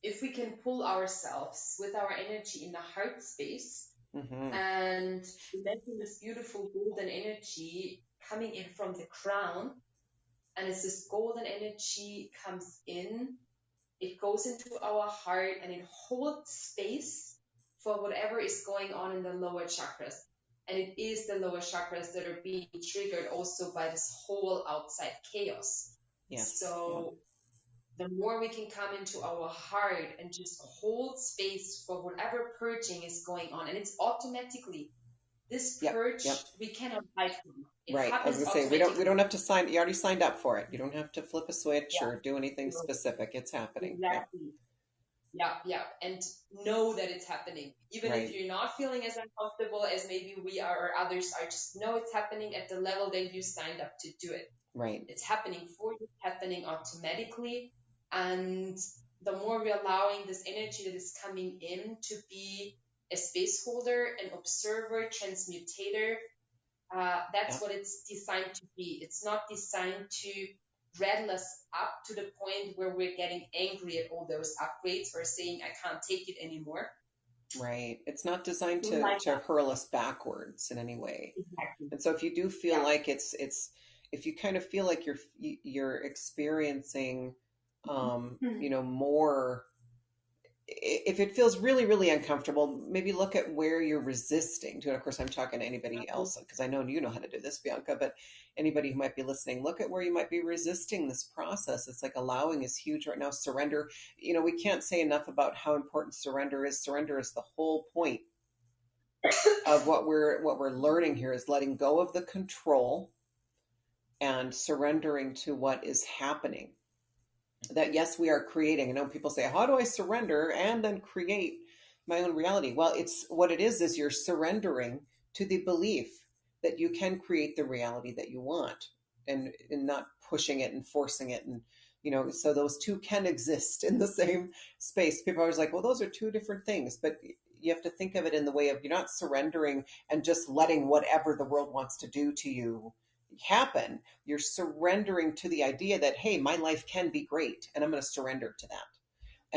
if we can pull ourselves with our energy in the heart space Mm-hmm. and imagine this beautiful golden energy coming in from the crown, and as this golden energy comes in, it goes into our heart and it holds space for whatever is going on in the lower chakras. And it is the lower chakras that are being triggered also by this whole outside chaos. Yes. Yeah. So the more we can come into our heart and just hold space for whatever purging is going on, and it's automatically this Yep. purge, Yep. we cannot hide from it. It Right. I was happens gonna say automatically. we don't have to sign. You already signed up for it. You don't have to flip a switch Yeah, or do anything specific. It's happening. Yep. exactly. Yeah, yeah. And know that it's happening. Even if Right. you're not feeling as uncomfortable as maybe we are or others are, just know it's happening at the level that you signed up to do it. Right. It's happening for you, happening automatically. And the more we're allowing this energy that is coming in to be a space holder, an observer, transmutator, that's Yep. what it's designed to be. It's not designed to rattle us up to the point where we're getting angry at all those upgrades or saying, I can't take it anymore. Right. It's not designed Like to hurl us backwards in any way. exactly. And so if you do feel Yeah. like if you kind of feel like you're experiencing more, if it feels really, really uncomfortable, maybe look at where you're resisting to it. Of course, I'm talking to anybody else because I know you know how to do this, Bianca, but anybody who might be listening, look at where you might be resisting this process. It's like allowing is huge right now. Surrender. We can't say enough about how important surrender is. Surrender is the whole point of what we're learning here, is letting go of the control and surrendering to what is happening. That yes, we are creating. I know people say, how do I surrender and then create my own reality? Well, it's what it is you're surrendering to the belief that you can create the reality that you want, and not pushing it and forcing it. And so those two can exist in the same space. People are always like, well, those are two different things, but you have to think of it in the way of, you're not surrendering and just letting whatever the world wants to do to you happen. You're surrendering to the idea that, hey, my life can be great, and I'm going to surrender to that.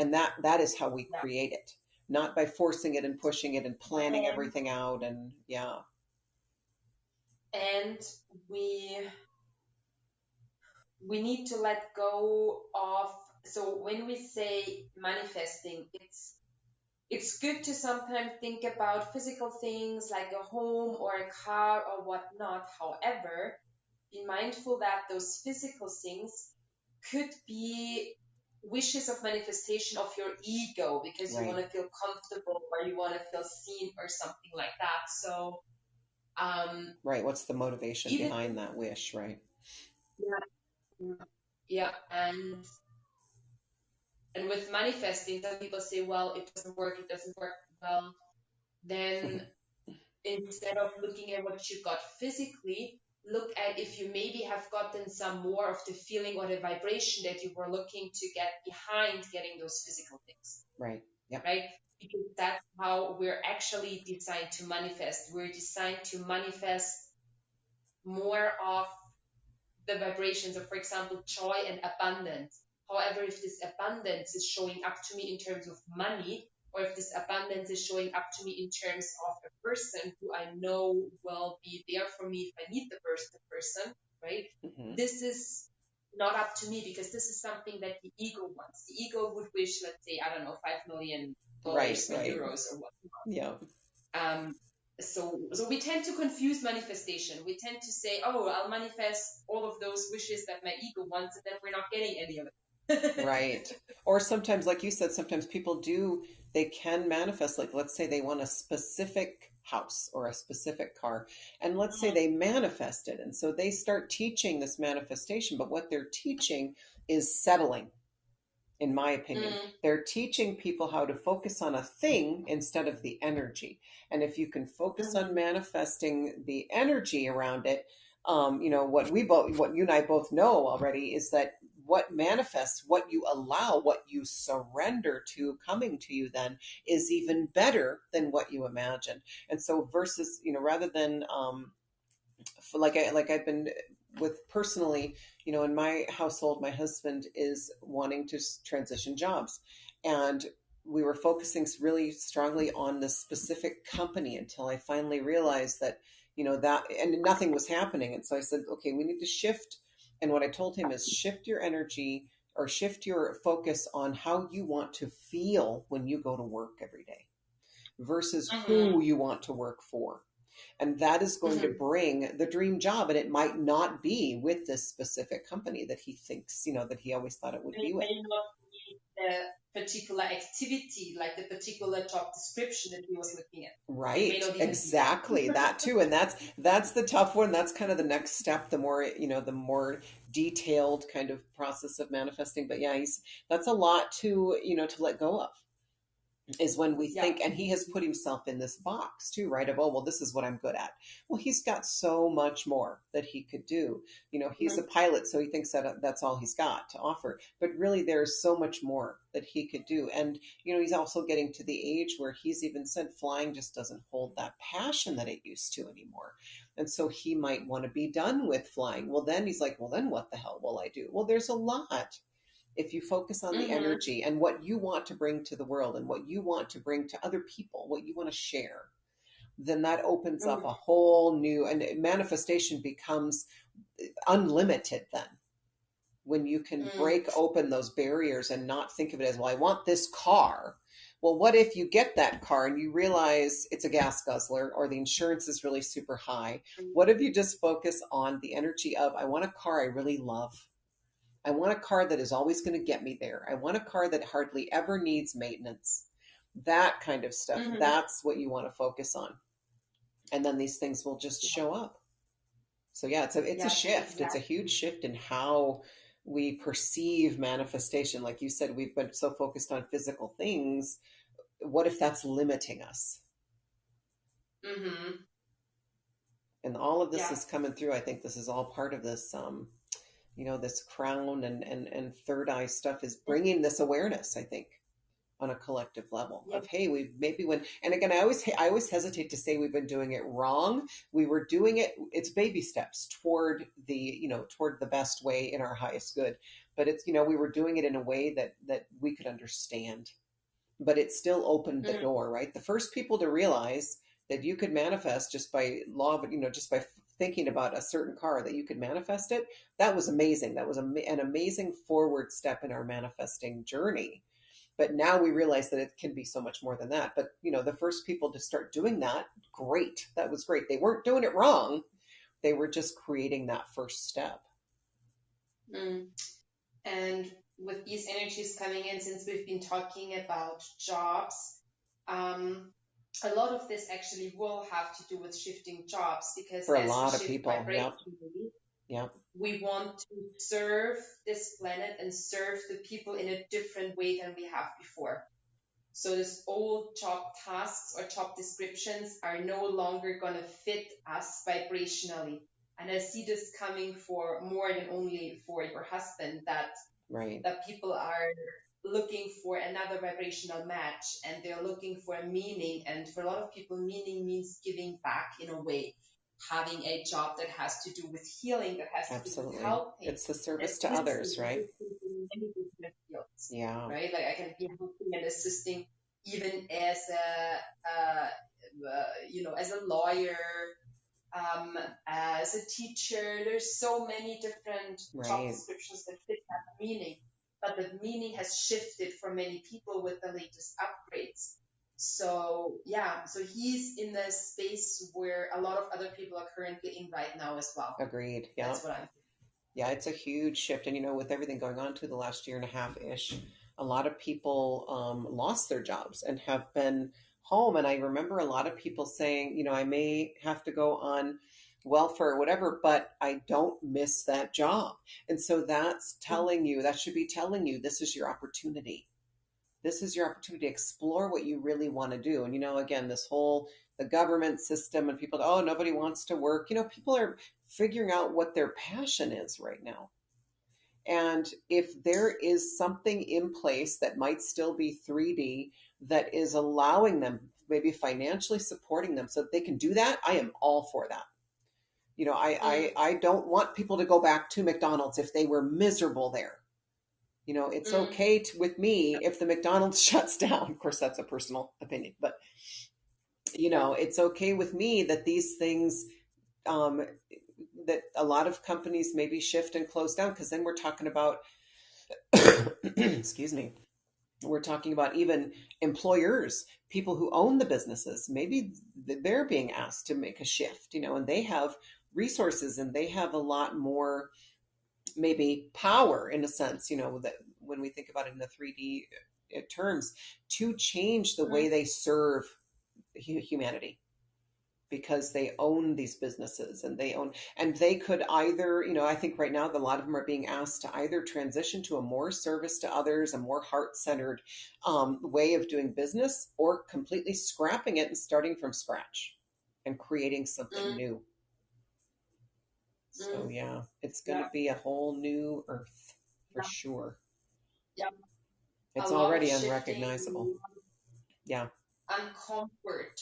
And that is how we create it, not by forcing it and pushing it and planning everything out. And yeah. And we need to let go of, so when we say manifesting, it's good to sometimes think about physical things like a home or a car or whatnot. However, be mindful that those physical things could be wishes of manifestation of your ego, because you want Right. to feel comfortable or you want to feel seen or something like that. So Right. What's the motivation even behind that wish? Right. yeah, yeah, and with manifesting, some people say, well, it doesn't work, it doesn't work. Well, then instead of looking at what you got physically, look at if you maybe have gotten some more of the feeling or the vibration that you were looking to get behind getting those physical things. Right. Yep. Right? Because that's how we're actually designed to manifest. We're designed to manifest more of the vibrations of, for example, joy and abundance. However, if this abundance is showing up to me in terms of money, or if this abundance is showing up to me in terms of a person who I know will be there for me if I need the person, right? Mm-hmm. This is not up to me, because this is something that the ego wants. The ego would wish, let's say, I don't know, $5 million Right, or right. euros or what. Yeah. So we tend to confuse manifestation. We tend to say, oh, I'll manifest all of those wishes that my ego wants, and then we're not getting any of it. Right. Or sometimes, like you said, sometimes people they can manifest, like, let's say they want a specific house or a specific car. And let's say they manifest it. And so they start teaching this manifestation, but what they're teaching is settling. In my opinion, they're teaching people how to focus on a thing instead of the energy. And if you can focus on manifesting the energy around it, what you and I both know already is that what manifests, what you allow, what you surrender to coming to you then is even better than what you imagine. And so versus, rather than, like I've been with personally, in my household, my husband is wanting to transition jobs, and we were focusing really strongly on this specific company until I finally realized that, that, and nothing was happening. And so I said, okay, we need to shift. And what I told him is shift your energy or shift your focus on how you want to feel when you go to work every day versus who you want to work for. And that is going to bring the dream job. And it might not be with this specific company that he thinks, that he always thought it would be with. It may not be the particular activity, like the particular job description that he was looking at. Right. Exactly. That too. And that's the tough one. That's kind of the next step, the more detailed kind of process of manifesting. But yeah, that's a lot to let go of. Is when we think, and he has put himself in this box too, right? Of, oh, well, this is what I'm good at. Well, he's got so much more that he could do. He's a pilot, so he thinks that that's all he's got to offer. But really, there's so much more that he could do. And, he's also getting to the age where he's even said flying just doesn't hold that passion that it used to anymore. And so he might want to be done with flying. Well, then he's like, well, then what the hell will I do? Well, there's a lot. If you focus on the energy and what you want to bring to the world and what you want to bring to other people, what you want to share, then that opens up a whole new, and manifestation becomes unlimited then. When you can break open those barriers and not think of it as, well, I want this car. Well, what if you get that car and you realize it's a gas guzzler or the insurance is really super high? What if you just focus on the energy of, I want a car I really love. I want a car that is always going to get me there. I want a car that hardly ever needs maintenance. That kind of stuff. That's what you want to focus on. And then these things will just show up. So yeah, it's a shift. Exactly. It's a huge shift in how we perceive manifestation. Like you said, we've been so focused on physical things. What if that's limiting us? And all of this is coming through. I think this is all part of this, this crown and third eye stuff is bringing this awareness, I think, on a collective level of, hey, and again, I always hesitate to say we've been doing it wrong. We were doing it. It's baby steps toward the best way in our highest good. But it's, we were doing it in a way that we could understand, but it still opened the door, right? The first people to realize that you could manifest just by law of, just by thinking about a certain car, that you could manifest it. That was amazing. That was an amazing forward step in our manifesting journey. But now we realize that it can be so much more than that. But, the first people to start doing that, great. That was great. They weren't doing it wrong. They were just creating that first step. And with these energies coming in, since we've been talking about jobs, a lot of this actually will have to do with shifting jobs, because for a lot of people, we want to serve this planet and serve the people in a different way than we have before. So this old job tasks or job descriptions are no longer going to fit us vibrationally. And I see this coming for more than only for your husband, that people are looking for another vibrational match, and they're looking for a meaning. And for a lot of people, meaning means giving back in a way, having a job that has to do with healing, that has to do with helping. It's the service to others, right? Many different fields, yeah. Right? Like I can be helping and assisting even as as a lawyer, as a teacher. There's so many different job descriptions that fit that meaning, but the meaning has shifted for many people with the latest upgrades. So he's in the space where a lot of other people are currently in right now as well. Agreed. Yeah. That's what I'm thinking. Yeah, it's a huge shift. And, with everything going on to the last year and a half-ish, a lot of people lost their jobs and have been home. And I remember a lot of people saying, I may have to go on welfare or whatever, but I don't miss that job. And so that's telling you, that should be telling you, this is your opportunity. This is your opportunity to explore what you really want to do. And, again, the government system and people, nobody wants to work. People are figuring out what their passion is right now. And if there is something in place that might still be 3D that is allowing them, maybe financially supporting them so that they can do that, I am all for that. I don't want people to go back to McDonald's if they were miserable there. It's okay with me if the McDonald's shuts down. Of course, that's a personal opinion, but it's okay with me that these things, that a lot of companies maybe shift and close down, because then we're talking about, excuse me, we're talking about even employers, people who own the businesses. Maybe they're being asked to make a shift, and they have resources and they have a lot more maybe power in a sense, that when we think about it in the 3D terms, to change the way they serve humanity, because they own these businesses and they could either, I think right now a lot of them are being asked to either transition to a more service to others, a more heart-centered way of doing business, or completely scrapping it and starting from scratch and creating something new. So yeah, it's going to be a whole new earth for sure. Yeah. It's already unrecognizable. Yeah. Uncomfort,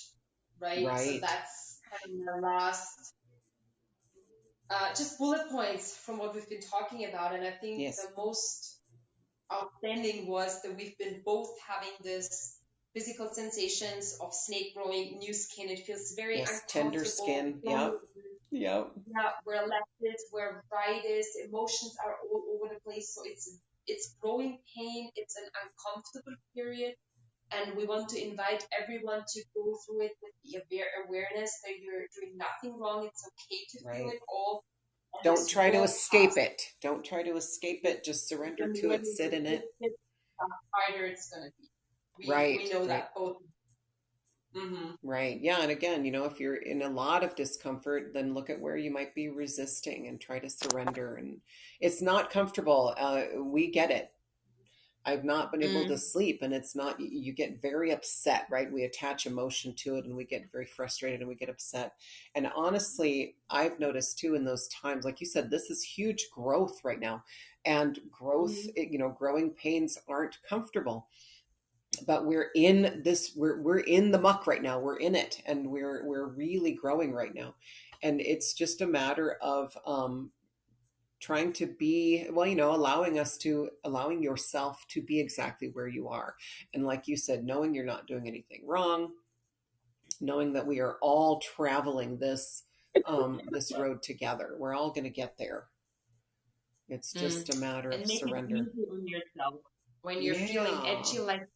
right? So that's kind of the last just bullet points from what we've been talking about. And I think the most outstanding was that we've been both having this physical sensations of snake growing, new skin. It feels very uncomfortable. Tender skin. Yeah. We're elected, we're brightest, emotions are all over the place. So it's growing pain. It's an uncomfortable period. And we want to invite everyone to go through it with the awareness that you're doing nothing wrong. It's okay to feel it all. Don't try to escape it. Don't try to escape it. Just surrender to it. Sit in it. The harder it's going to be. We know that both. Mm-hmm. Right. Yeah. And again, if you're in a lot of discomfort, then look at where you might be resisting and try to surrender. And it's not comfortable. We get it. I've not been able to sleep, and it's not, you get very upset, right? We attach emotion to it and we get very frustrated and we get upset. And honestly, I've noticed too in those times, like you said, this is huge growth right now, and growth, growing pains aren't comfortable, but we're in this, we're in the muck right now. We're in it, and we're really growing right now. And it's just a matter of, trying to be, allowing yourself to be exactly where you are. And like you said, knowing you're not doing anything wrong, knowing that we are all traveling this road together. We're all going to get there. It's just a matter of surrender. Make it easy on yourself. When you're feeling edgy like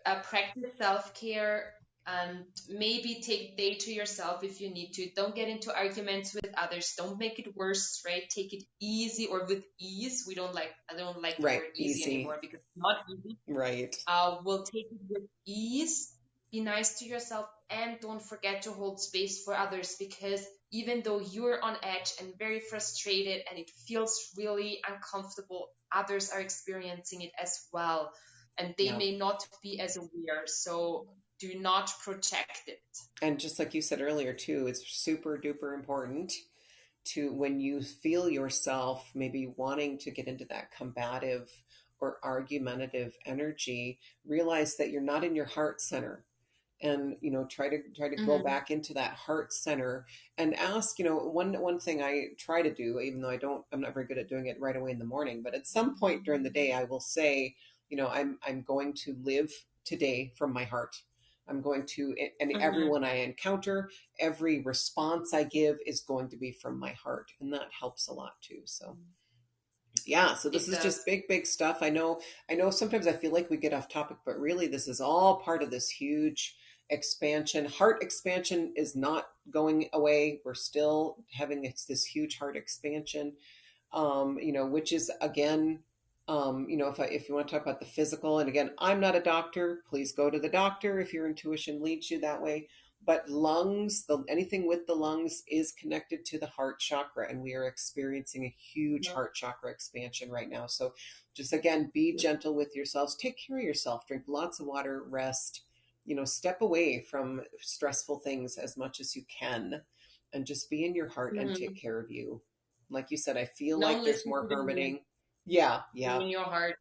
that, practice self-care. And maybe take a day to yourself if you need to. Don't get into arguments with others. Don't make it worse, right? Take it easy or with ease. I don't like the word easy anymore, because it's not easy. Right. We'll take it with ease. Be nice to yourself, and don't forget to hold space for others, because even though you're on edge and very frustrated and it feels really uncomfortable, others are experiencing it as well. And they may not be as aware. So do not project it. And just like you said earlier too, it's super duper important to, when you feel yourself maybe wanting to get into that combative or argumentative energy, realize that you're not in your heart center. And try to go back into that heart center and ask. One thing I try to do, even though I'm not very good at doing it right away in the morning, but at some point during the day I will say, I'm going to live today from my heart. I'm going to, and everyone I encounter, every response I give is going to be from my heart, and that helps a lot too. So yeah, so this is just big stuff. I know sometimes I feel like we get off topic, but really this is all part of this huge expansion. Heart expansion is not going away. We're still having this huge heart expansion, which is again, if you want to talk about the physical, and again, I'm not a doctor, please go to the doctor if your intuition leads you that way. But lungs, anything with the lungs is connected to the heart chakra, and we are experiencing a huge heart chakra expansion right now. So just again, be gentle with yourselves, take care of yourself, drink lots of water, rest, step away from stressful things as much as you can, and just be in your heart and take care of you. Like you said, I feel like there's more hermiting. Yeah. In your heart.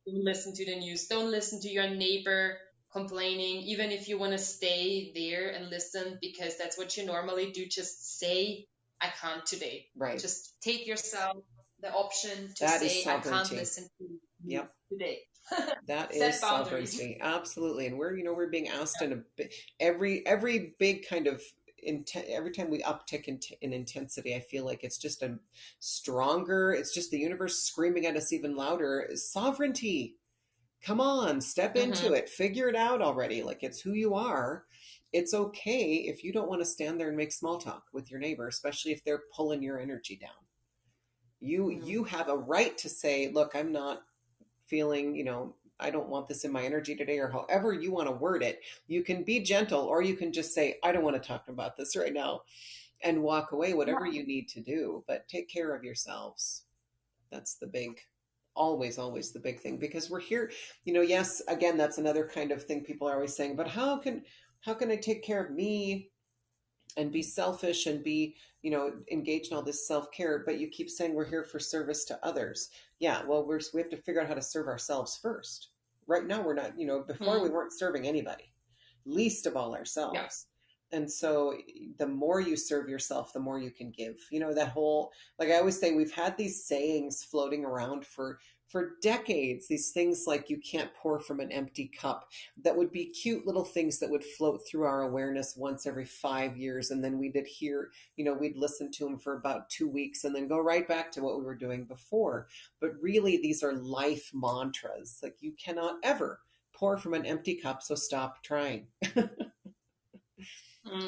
Don't listen to the news. Don't listen to your neighbor complaining. Even if you want to stay there and listen, because that's what you normally do, just say, I can't today. Right. Just take yourself the option to say, I can't listen to you today. That is sovereignty. Absolutely. And we're being asked in every big kind of every time we uptick in intensity, I feel like it's just a stronger, it's just the universe screaming at us even louder. Sovereignty. Come on, step into it. Figure it out already. Like, it's who you are. It's okay if you don't want to stand there and make small talk with your neighbor, especially if they're pulling your energy down. You have a right to say, look, I'm not feeling, I don't want this in my energy today, or however you want to word it. You can be gentle, or you can just say, I don't want to talk about this right now, and walk away, whatever you need to do. But take care of yourselves. That's the big, always the big thing, because we're here, yes, again, that's another kind of thing people are always saying, but how can I take care of me and be selfish and be, engaged in all this self-care, but you keep saying we're here for service to others. Yeah, well, we have to figure out how to serve ourselves first. Right now we're not, before we weren't serving anybody, least of all ourselves. And so the more you serve yourself, the more you can give. That whole, like I always say, we've had these sayings floating around for decades, these things like you can't pour from an empty cup, that would be cute little things that would float through our awareness once every 5 years. And then we'd adhere, we'd listen to them for about 2 weeks and then go right back to what we were doing before. But really, these are life mantras. Like, you cannot ever pour from an empty cup, so stop trying.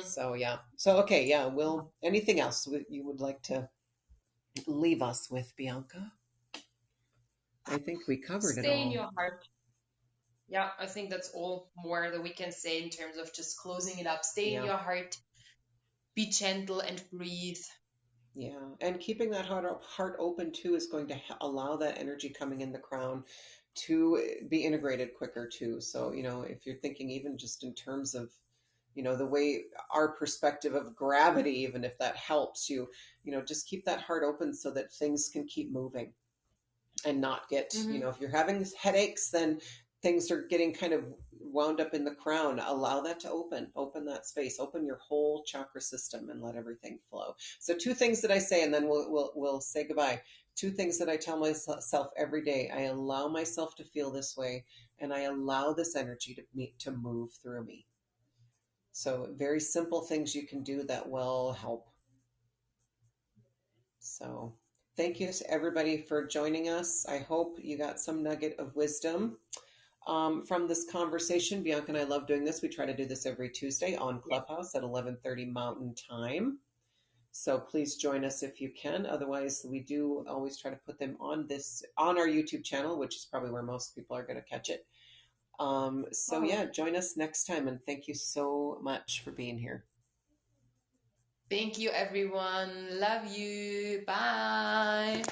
So yeah. So okay, yeah. Will, anything else you would like to leave us with, Bianca? I think we covered it all. Stay in your heart. Yeah, I think that's all more that we can say in terms of just closing it up. Stay in your heart. Be gentle and breathe. Yeah, and keeping that heart open too is going to allow that energy coming in the crown to be integrated quicker too. So, if you're thinking even just in terms of, the way our perspective of gravity, even if that helps you, just keep that heart open so that things can keep moving and not get, if you're having headaches, then things are getting kind of wound up in the crown. Allow that to open that space, open your whole chakra system and let everything flow. So 2 things that I say, and then we'll say goodbye. 2 things that I tell myself every day. I allow myself to feel this way, and I allow this energy to move through me. So very simple things you can do that will help. So thank you to everybody for joining us. I hope you got some nugget of wisdom from this conversation. Bianca and I love doing this. We try to do this every Tuesday on Clubhouse at 11:30 Mountain Time. So please join us if you can. Otherwise, we do always try to put them on our YouTube channel, which is probably where most people are going to catch it. Yeah, join us next time, and thank you so much for being here. Thank you, everyone. Love you. Bye.